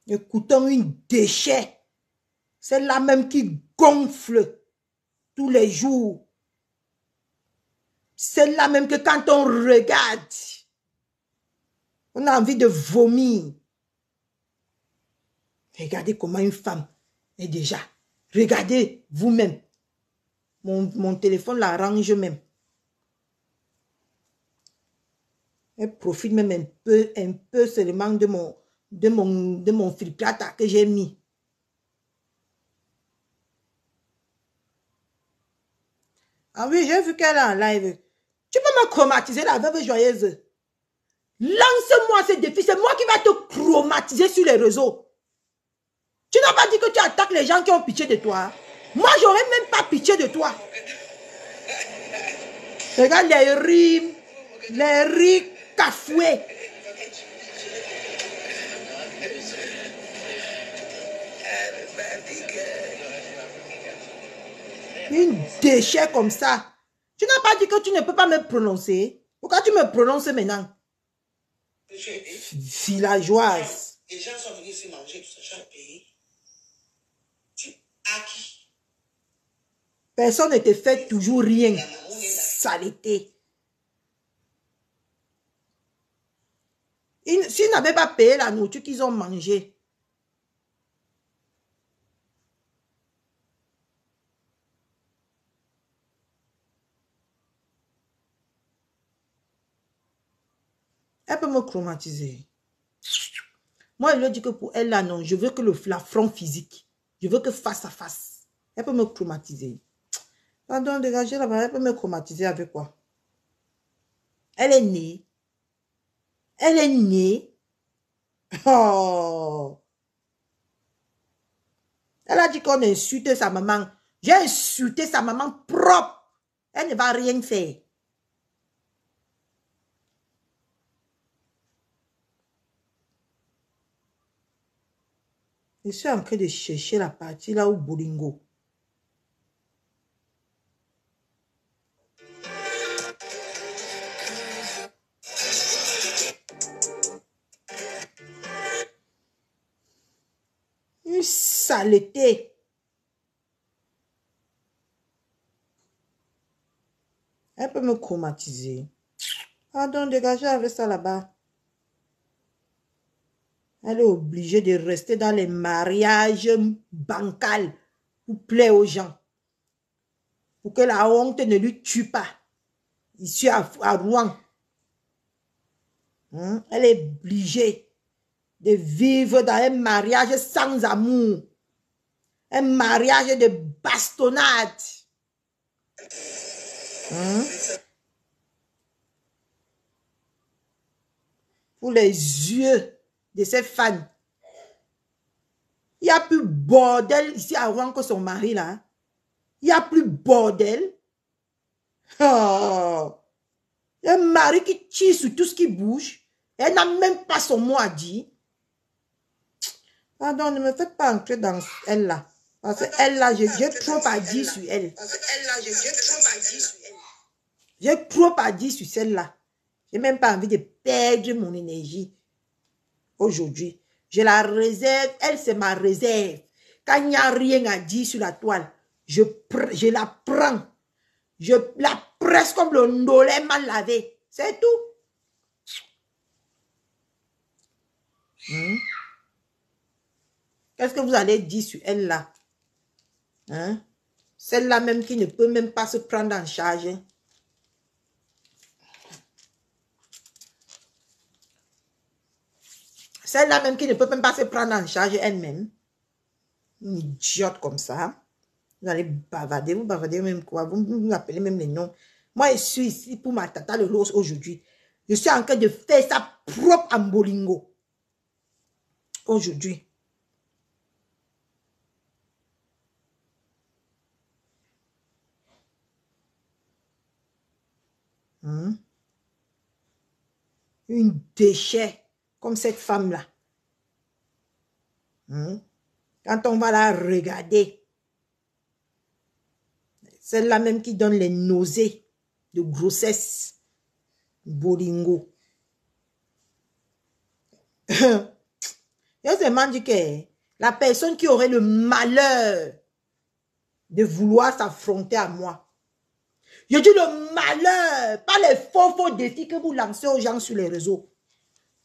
Écoutons une déchet. C'est la même qui gonfle tous les jours. C'est la même que quand on regarde, on a envie de vomir. Regardez comment une femme est déjà. Regardez vous-même. Mon téléphone l'arrange même. Elle profite même un peu seulement de mon filtrata que j'ai mis. Ah oui, j'ai vu qu'elle est en live. Tu peux me chromatiser la veuve joyeuse. Lance-moi ce défi. C'est moi qui vais te chromatiser sur les réseaux. Tu n'as pas dit que tu attaques les gens qui ont pitié de toi. Moi, j'aurais même pas pitié de toi. Regarde les rimes cafoués. Une déchet comme ça. Tu n'as pas dit que tu ne peux pas me prononcer. Pourquoi tu me prononces maintenant? Villageoise. Les gens sont venus ici manger tout ça, tu as payé. À qui? Personne ne te fait toujours rien. Saleté. S'ils n'avaient pas payé la nourriture qu'ils ont mangée, elle peut me chromatiser. Moi, je lui dis que pour elle, là, non, je veux que la front physique. Je veux que face à face. Elle peut me chromatiser. Pardon, dégagez là-bas, elle peut me chromatiser avec quoi? Elle est née. Elle est née. Oh. Elle a dit qu'on insulte sa maman. J'ai insulté sa maman propre. Elle ne va rien faire. Je suis en train de chercher la partie là où Bolingo. Une saleté. Elle peut me chromatiser. Pardon, dégagez avec ça là-bas. Elle est obligée de rester dans les mariages bancals pour plaire aux gens. Pour que la honte ne lui tue pas. Ici à Rouen. Elle est obligée de vivre dans un mariage sans amour. Un mariage de bastonnade. Pour les yeux de ses fans. Il n'y a plus bordel ici à Rouen que son mari là. Il n'y a plus bordel. Oh. Un mari qui tire sur tout ce qui bouge. Elle n'a même pas son mot à dire. Pardon, ne me faites pas entrer dans elle là. Parce que elle là, j'ai trop à dire sur elle. J'ai trop à dire sur celle-là. J'ai même pas envie de perdre mon énergie. Aujourd'hui, je la réserve. Elle, c'est ma réserve. Quand il n'y a rien à dire sur la toile, je la prends. Je la presse comme le nolai mal lavé. C'est tout. Qu'est-ce que vous allez dire sur elle là? Celle-là même qui ne peut même pas se prendre en charge. Celle-là même qui ne peut même pas se prendre en charge elle-même. Une idiote comme ça. Vous allez bavarder, vous bavardez même quoi. Vous appelez même les noms. Moi, je suis ici pour ma tata le rose aujourd'hui. Je suis en train de faire sa propre en bolingo. Aujourd'hui. Une déchet comme cette femme-là. Quand on va la regarder, celle-là même qui donne les nausées de grossesse, bolingo. Je seulement dit que la personne qui aurait le malheur de vouloir s'affronter à moi, je dis le malheur, pas les faux défis que vous lancez aux gens sur les réseaux.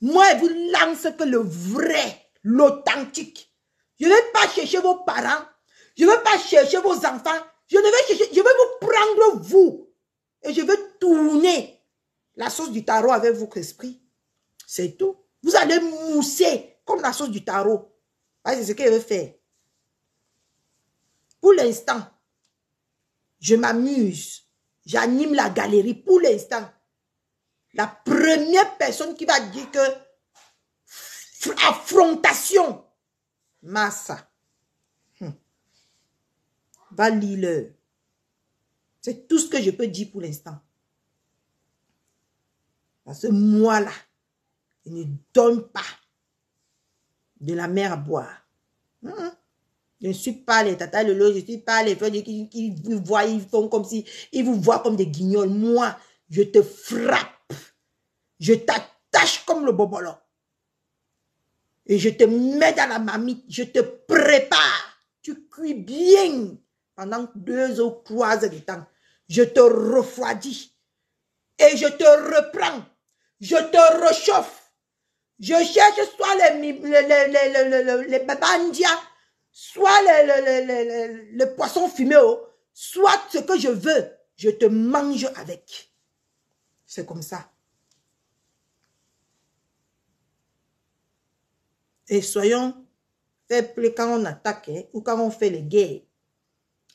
Moi, je vous lance que le vrai, l'authentique. Je ne vais pas chercher vos parents. Je ne vais pas chercher vos enfants. Je vais vous prendre vous. Et je vais tourner. la sauce du tarot avec votre esprit. C'est tout. Vous allez mousser comme la sauce du tarot. C'est ce qu'elle veut faire. Pour l'instant, je m'amuse. J'anime la galerie. Pour l'instant, la première personne qui va dire que affrontation, Massa, va lire. C'est tout ce que je peux dire pour l'instant. Parce que moi là, je ne donne pas de la mer à boire. Je ne suis pas les tata lolo, je ne suis pas les frères qui vous voient, ils font comme si, ils vous voient comme des guignols. Moi, je te frappe. Je t'attache comme le bobolo. Et je te mets dans la marmite, je te prépare. Tu cuis bien pendant 2 ou 3 heures de temps. Je te refroidis. Et je te reprends. Je te réchauffe. Je cherche soit les babandia, soit les poissons fumés, soit ce que je veux. Je te mange avec. C'est comme ça. Et soyons faibles quand on attaque ou quand on fait les guerres.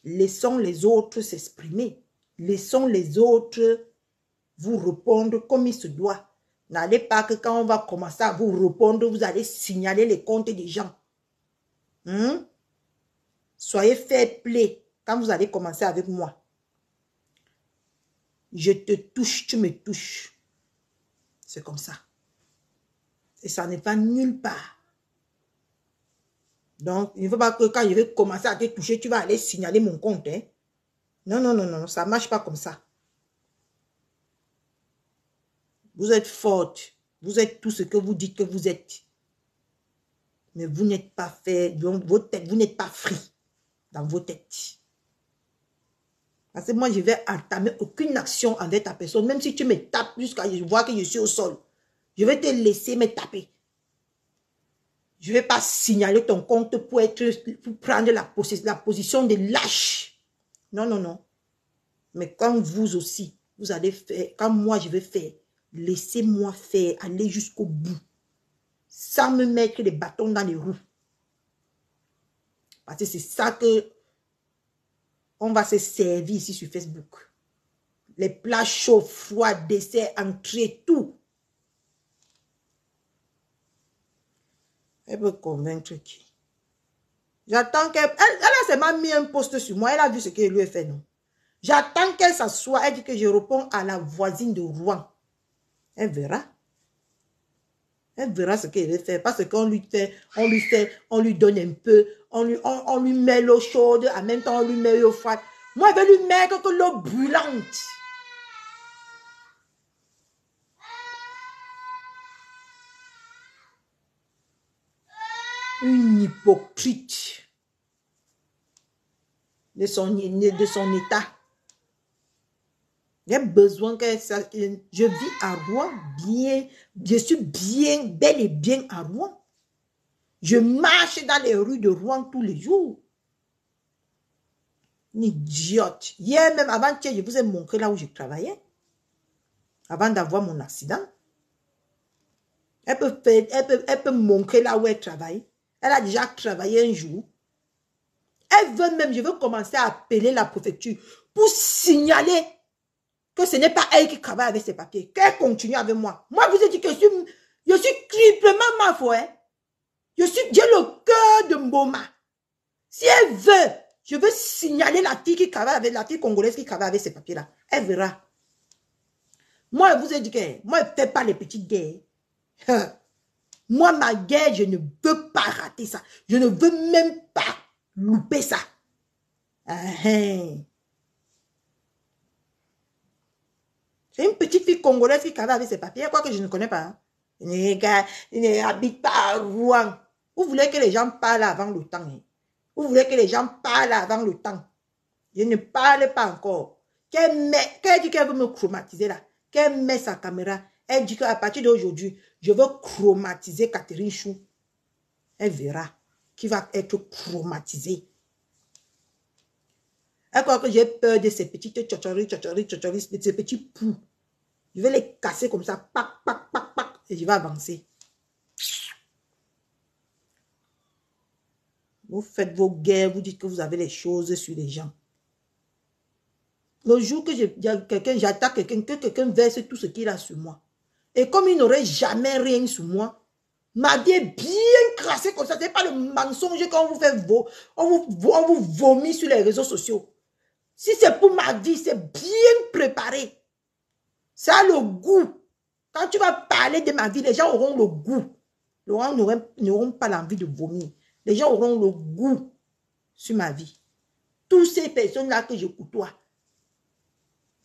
Laissons les autres s'exprimer. Laissons les autres vous répondre comme il se doit. N'allez pas que quand on va commencer à vous répondre, vous allez signaler les comptes des gens. Soyez fair play quand vous allez commencer avec moi. Je te touche, tu me touches. C'est comme ça. Et ça ne va nulle part. Donc, il ne faut pas que quand je vais commencer à te toucher, tu vas aller signaler mon compte. Hein? Non, non, non, non, ça ne marche pas comme ça. Vous êtes forte. Vous êtes tout ce que vous dites que vous êtes. Mais vous n'êtes pas fait, donc vous n'êtes pas free dans vos têtes. Parce que moi, je vais entamer aucune action envers ta personne. Même si tu me tapes jusqu'à ce que je vois que je suis au sol. Je vais te laisser me taper. Je ne vais pas signaler ton compte pour prendre la position de lâche. Non, non, non. Mais quand vous aussi, vous allez faire, quand moi je vais faire, laissez-moi faire, aller jusqu'au bout. Sans me mettre les bâtons dans les roues. Parce que c'est ça que on va se servir ici sur Facebook. Les plats chauds, froids, desserts, entrées, tout. Elle peut convaincre qui? J'attends qu'elle... Elle a seulement mis un post sur moi. Elle a vu ce qu'elle lui a fait, non? J'attends qu'elle s'assoie. Elle dit que je réponds à la voisine de Rouen. Elle verra. Elle verra ce qu'elle veut faire. Parce qu'on lui fait, on lui donne un peu. On lui met l'eau chaude. En même temps, on lui met l'eau froide. Moi, je vais lui mettre que l'eau brûlante. Une hypocrite de son état. J'ai besoin que ça... Je vis à Rouen bien. Je suis bien, bel et bien à Rouen. Je marche dans les rues de Rouen tous les jours. Une idiote. Hier même, avant-hier, je vous ai montré là où je travaillais. Avant d'avoir mon accident. Elle peut montrer là où elle travaille. Elle a déjà travaillé un jour. Elle veut même, je veux commencer à appeler la préfecture pour signaler que ce n'est pas elle qui travaille avec ses papiers. Qu'elle continue avec moi. Moi, je vous ai dit que je suis triplement ma foi. Hein? J'ai le cœur de Mboma. Si elle veut, je veux signaler la fille qui travaille avec, la fille congolaise qui travaille avec ces papiers-là. Elle verra. Moi, je vous ai dit que moi, je ne fais pas les petites guerres. Moi, ma guerre, je ne veux pas rater ça. Je ne veux même pas louper ça. C'est une petite fille congolaise qui travaille avec ses papiers. Quoi que je ne connais pas. Hein. Il n'habite pas à Rouen. Vous voulez que les gens parlent avant le temps. Hein? Vous voulez que les gens parlent avant le temps. Je ne parle pas encore. Qu'elle dit qu'elle veut me chromatiser là. Qu'elle met sa caméra. Elle dit qu'à partir d'aujourd'hui, je veux chromatiser Catherine Chou. Elle verra qui va être chromatisée. Elle croit que j'ai peur de ces petites tchochoris, de ces petits poux. Je vais les casser comme ça. Pac, pac, pac, pac. Et je vais avancer. Vous faites vos guerres. Vous dites que vous avez les choses sur les gens. Le jour que j'attaque quelqu'un, que quelqu'un verse tout ce qu'il a sur moi. Et comme il n'aurait jamais rien sur moi, ma vie est bien crassée comme ça. Ce n'est pas le mensonge qu'on vous fait, on vous vomit sur les réseaux sociaux. Si c'est pour ma vie, c'est bien préparé. Ça a le goût. Quand tu vas parler de ma vie, les gens auront le goût. Les gens n'auront pas l'envie de vomir. Les gens auront le goût sur ma vie. Toutes ces personnes-là que je côtoie,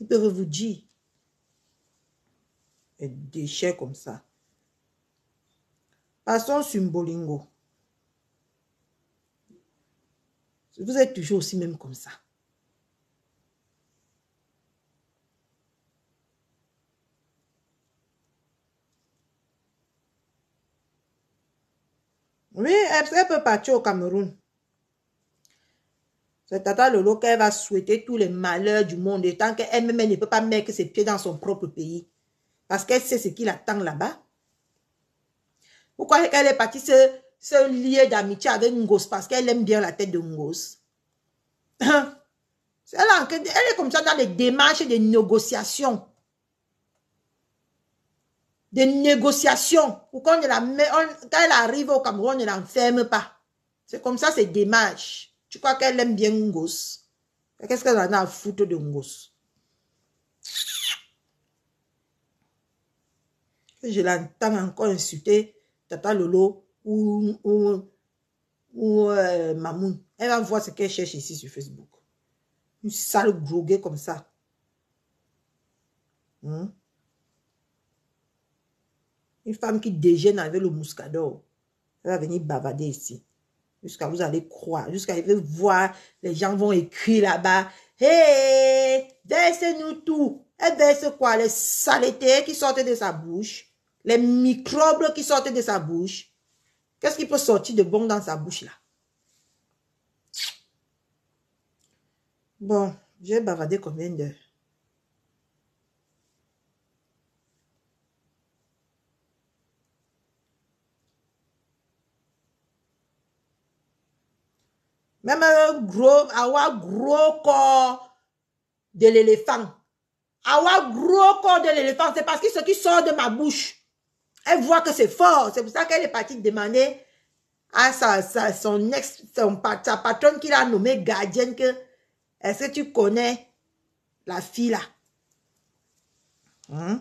ils peuvent vous dire des déchets comme ça. Passons sur Mbolingo. Vous êtes toujours aussi même comme ça. Oui, elle peut partir au Cameroun. C'est Tata Lolo qu'elle va souhaiter tous les malheurs du monde. Et tant qu'elle-même ne peut pas mettre ses pieds dans son propre pays. Parce qu'elle sait ce qui l'attend là-bas. Pourquoi elle est partie se lier d'amitié avec Ngos? Parce qu'elle aime bien la tête de Ngos. Elle est comme ça dans les démarches de négociation. Des négociations. Pourquoi quand elle arrive au Cameroun, on ne l'enferme pas. C'est comme ça, c'est démarche. Tu crois qu'elle aime bien Ngos? Qu'est-ce qu'elle en a à foutre de Ngos? Je l'entends encore insulter Tata Lolo ou Mamoun. Elle va voir ce qu'elle cherche ici sur Facebook. Une sale droguée comme ça. Une femme qui déjeune avec le muscador. Elle va venir bavader ici. Jusqu'à vous allez croire. Jusqu'à voir, les gens vont écrire là-bas. Hey, verse-nous tout. Elle verse quoi? Les saletés qui sortent de sa bouche. Les microbes qui sortent de sa bouche. Qu'est-ce qui peut sortir de bon dans sa bouche là? Bon, j'ai bavardé combien d'heures? Même un gros corps de l'éléphant. Avoir gros corps de l'éléphant, c'est parce que ce qui sort de ma bouche, elle voit que c'est fort. C'est pour ça qu'elle est partie demander à sa patronne qui l'a nommée gardienne que est-ce que tu connais la fille là?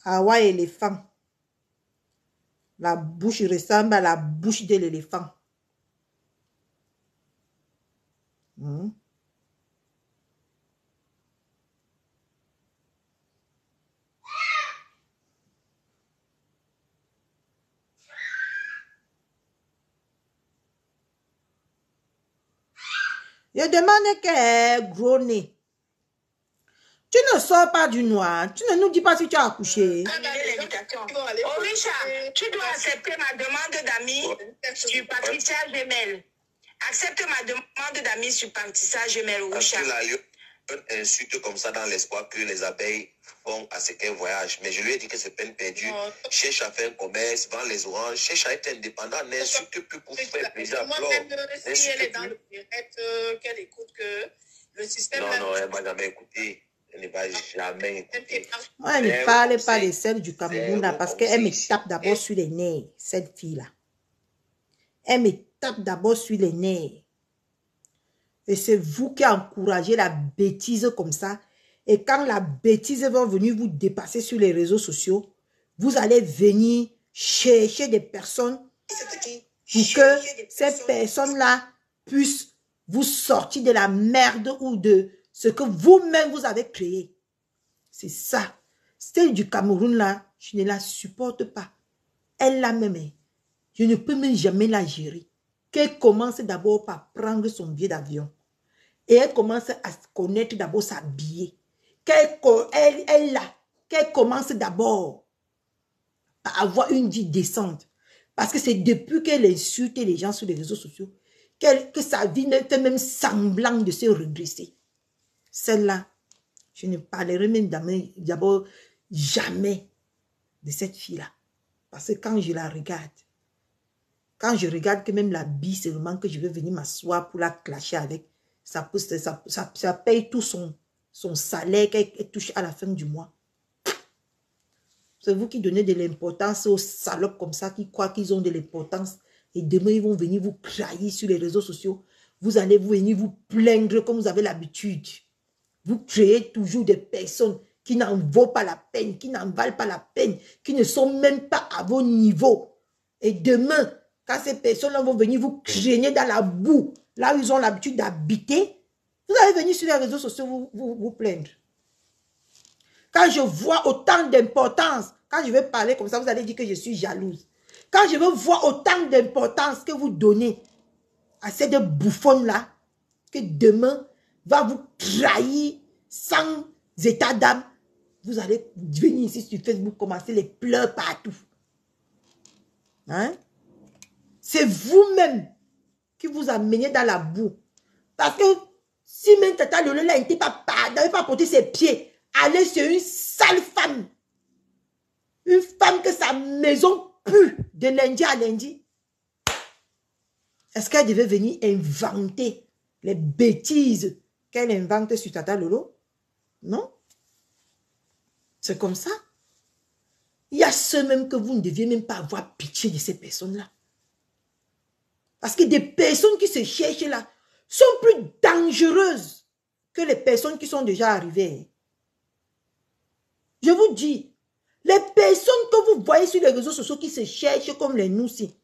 Awa éléphant. La bouche ressemble à la bouche de l'éléphant. Je demande qu'elle est gros nez. Tu ne sors pas du noir. Tu ne nous dis pas si tu as accouché. Oh Richard, tu dois accepter ma demande d'amis sur Patricia Gemel. Accepte ma demande d'amis sur Patricia Gemel, Richard. Un insulte comme ça dans l'espoir que les abeilles font à ce qu'elles voyagent. Mais je lui ai dit que c'est peine perdue. Cherche à faire un commerce, vend les oranges, cherche à être indépendant, n'insulte plus pour faire plaisir à Flore. Si elle est dans le direct, qu'elle écoute que le système... Non, elle ne va jamais écouter. Elle ne va jamais écouter. Moi, elle ne parle pas de celle du Cameroun là, parce qu'elle me tape d'abord sur les nerfs, cette fille-là. Elle me tape d'abord sur les nerfs. Et c'est vous qui encouragez la bêtise comme ça. Et quand la bêtise va venir vous dépasser sur les réseaux sociaux, vous allez venir chercher des personnes pour que ces personnes-là puissent vous sortir de la merde ou de ce que vous-même vous avez créé. C'est ça. Celle du Cameroun là, je ne la supporte pas. Elle l'a même. Je ne peux même jamais la gérer. Qu'elle commence d'abord par prendre son billet d'avion. Et elle commence à connaître d'abord s'habiller. Qu'elle commence d'abord à avoir une vie décente. Parce que c'est depuis qu'elle insulte les gens sur les réseaux sociaux que sa vie ne fait même semblant de se redresser. Celle-là, Je ne parlerai même d'abord jamais de cette fille-là. Parce que quand je la regarde, quand je regarde que même la bille, c'est vraiment que je vais venir m'asseoir pour la clasher avec, ça paye tout son salaire qu'elle touche à la fin du mois. C'est vous qui donnez de l'importance aux salopes comme ça, qui croient qu'ils ont de l'importance. Et demain, ils vont venir vous trahir sur les réseaux sociaux. Vous allez venir vous plaindre comme vous avez l'habitude. Vous créez toujours des personnes qui n'en valent pas la peine, qui n'en valent pas la peine, qui ne sont même pas à vos niveaux. Et demain, quand ces personnes-là vont venir vous craigner dans la boue, là où ils ont l'habitude d'habiter, vous allez venir sur les réseaux sociaux vous plaindre. Quand je vois autant d'importance, quand je vais parler comme ça, vous allez dire que je suis jalouse. Quand je veux voir autant d'importance que vous donnez à cette bouffonne-là, que demain va vous trahir sans état d'âme, vous allez venir ici sur Facebook, commencer les pleurs partout. Hein? C'est vous-même qui vous amenez dans la boue. Parce que si même Tata Lolo n'avait pas porté ses pieds, aller sur une sale femme, une femme que sa maison pue de lundi à lundi, est-ce qu'elle devait venir inventer les bêtises qu'elle invente sur Tata Lolo? Non. C'est comme ça. Il y a ceux même que vous ne deviez même pas avoir pitié de ces personnes-là. Parce que des personnes qui se cherchent là sont plus dangereuses que les personnes qui sont déjà arrivées. Je vous dis, les personnes que vous voyez sur les réseaux sociaux qui se cherchent comme les noussis.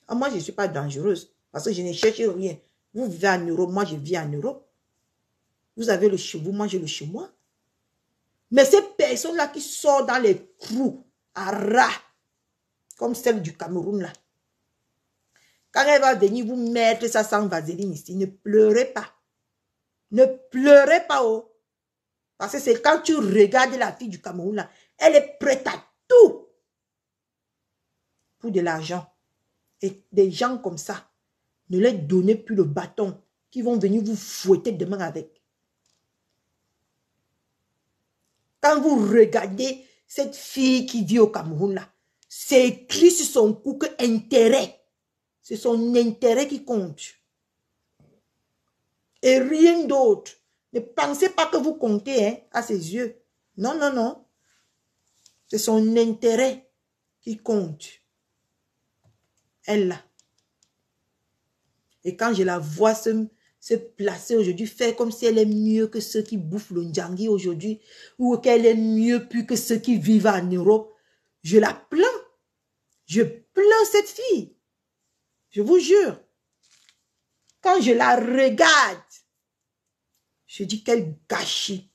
Moi, je ne suis pas dangereuse parce que je ne cherche rien. Vous vivez en Europe, moi je vis en Europe. Vous avez le chez vous, moi j'ai le chez moi. Mais ces personnes-là qui sortent dans les trous à ras, comme celle du Cameroun là, quand elle va venir vous mettre ça sans vaseline ici, ne pleurez pas. Ne pleurez pas, oh. Parce que c'est quand tu regardes la fille du Cameroun là, elle est prête à tout pour de l'argent. Et des gens comme ça, ne leur donnez plus le bâton qui vont venir vous fouetter demain avec. Quand vous regardez cette fille qui vit au Cameroun là, c'est écrit sur son cou que intérêt. C'est son intérêt qui compte. Et rien d'autre. Ne pensez pas que vous comptez hein, à ses yeux. Non, non, non. C'est son intérêt qui compte. Elle là. Et quand je la vois se placer aujourd'hui, faire comme si elle est mieux que ceux qui bouffent le ndjangi aujourd'hui, ou qu'elle est mieux plus que ceux qui vivent en Europe, je la plains. Je plains cette fille. Je vous jure. Quand je la regarde, je dis quel gâchis.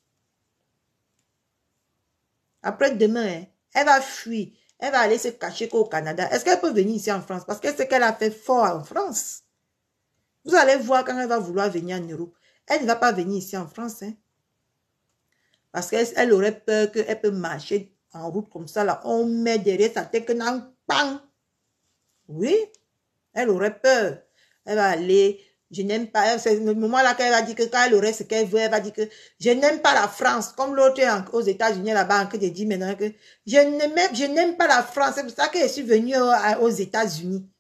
Après demain, hein, elle va fuir. Elle va aller se cacher au Canada. Est-ce qu'elle peut venir ici en France? Parce que c'est qu'elle a fait fort en France. Vous allez voir quand elle va vouloir venir en Europe. Elle ne va pas venir ici en France. Hein. Parce qu'elle aurait peur qu'elle peut marcher en route comme ça. Là. On met derrière sa tête que non, bang. Oui. Elle aurait peur. Elle va aller... Je n'aime pas, c'est le moment là qu'elle va dire que quand elle aurait ce qu'elle veut, elle va dire que je n'aime pas la France. Comme l'autre aux États-Unis là-bas, que j'ai dit maintenant que je n'aime pas la France. C'est pour ça que je suis venue aux États-Unis.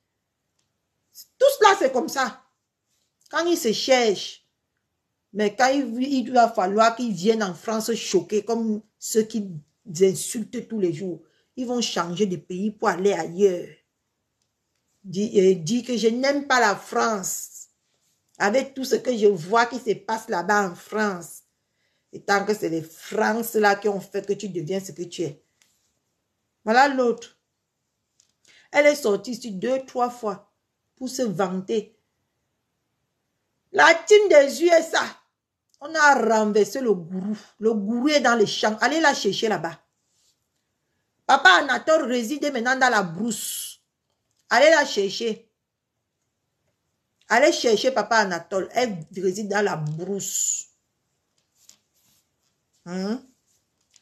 Tout cela, c'est comme ça. Quand ils se cherchent, mais quand il va falloir qu'ils viennent en France choqués, comme ceux qui insultent tous les jours, ils vont changer de pays pour aller ailleurs. Dit que je n'aime pas la France. Avec tout ce que je vois qui se passe là-bas en France. Et tant que c'est les France là qui ont fait que tu deviens ce que tu es. Voilà l'autre. Elle est sortie ici 2-3 fois pour se vanter. La team des USA, on a renversé le gourou. Le gourou est dans les champs. Allez la chercher là-bas. Papa Anatole réside maintenant dans la brousse. Allez la chercher. Allez chercher Papa Anatole. Elle réside dans la brousse.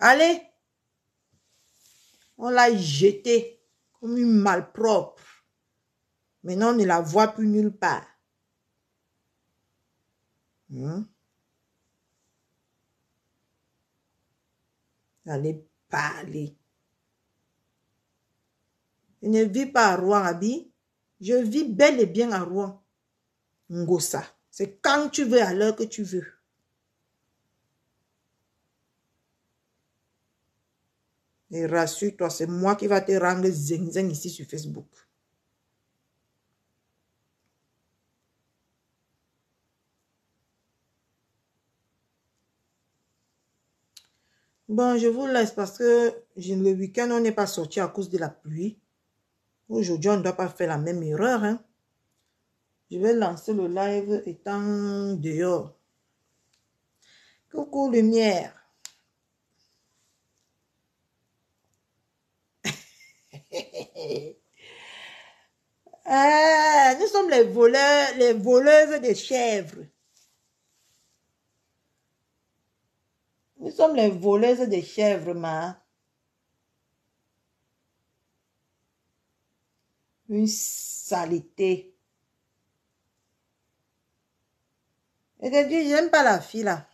Allez. On l'a jetée comme une malpropre. Maintenant, on ne la voit plus nulle part. Allez parler. Je ne vis pas à Rouen, Abi. Je vis bel et bien à Rouen. Ngosa. C'est quand tu veux, à l'heure que tu veux. Et rassure-toi, c'est moi qui va te rendre zing-zing ici sur Facebook. Bon, je vous laisse parce que le week-end, on n'est pas sorti à cause de la pluie. Aujourd'hui, on ne doit pas faire la même erreur. Hein. Je vais lancer le live étant dehors. Coucou, lumière. Nous sommes les voleurs, les voleuses de chèvres. Nous sommes les voleuses de chèvres, ma. Une saleté. Et de Dieu, j'aime pas la fille là.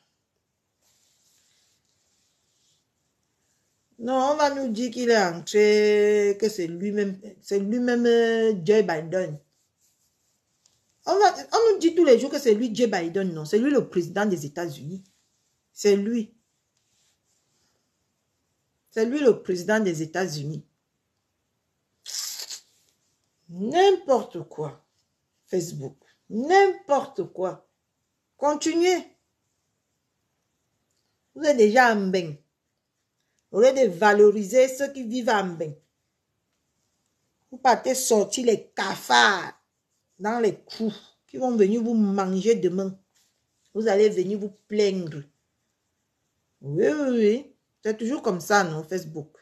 Non, on va nous dire qu'il est entré, que c'est lui-même Joe Biden. On nous dit tous les jours que c'est lui Joe Biden, non. C'est lui le président des États-Unis. C'est lui. C'est lui le président des États-Unis. N'importe quoi. Facebook. N'importe quoi. Continuez. Vous êtes déjà en bain. Au lieu de valoriser ceux qui vivent en bain. Vous partez sortir les cafards dans les coups qui vont venir vous manger demain. Vous allez venir vous plaindre. Oui, oui, oui. C'est toujours comme ça, non, Facebook.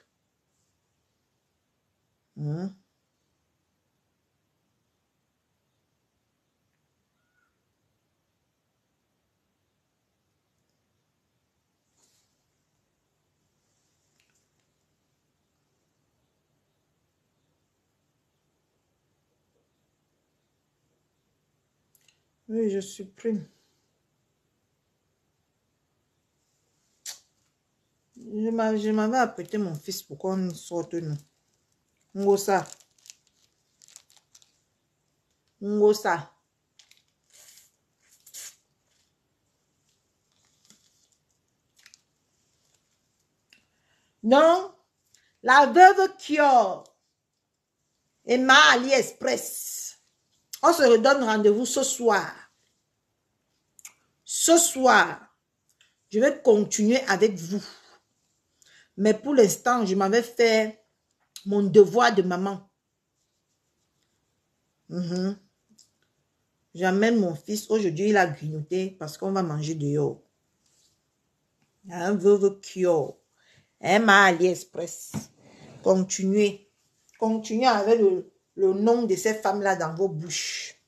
Oui, je supprime. Je m'avais apprêté mon fils pour qu'on sorte nous. Ngosa. Ngosa. Non, la veuve Kior et ma AliExpress. On se redonne rendez-vous ce soir. Ce soir, je vais continuer avec vous. Mais pour l'instant, je m'avais fait mon devoir de maman. J'amène mon fils. Aujourd'hui, il a grignoté parce qu'on va manger dehors. Un veuve Kyo. Un AliExpress. Continuez. Continuez avec le nom de ces femmes-là dans vos bouches.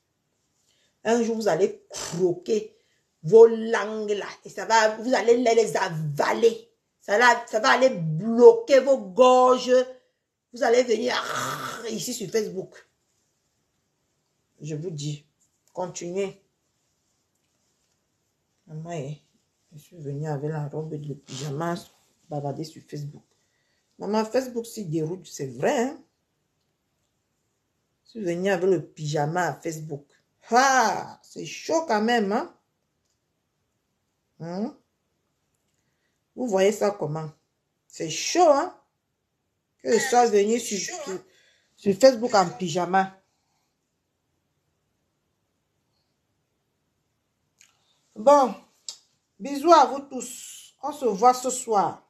Un jour, vous allez croquer vos langues là. Et ça va, vous allez les avaler. Ça va aller bloquer vos gorges. Vous allez venir ici sur Facebook. Je vous dis, continuez. Maman, je suis venue avec la robe de pyjama bavarder sur Facebook. Maman, Facebook s'y déroule, c'est vrai. Hein? Je suis venue avec le pyjama à Facebook. Ah, c'est chaud quand même. Hein? Vous voyez ça comment? C'est chaud, hein? Que je sois venue sur Facebook en pyjama. Bon, bisous à vous tous. On se voit ce soir.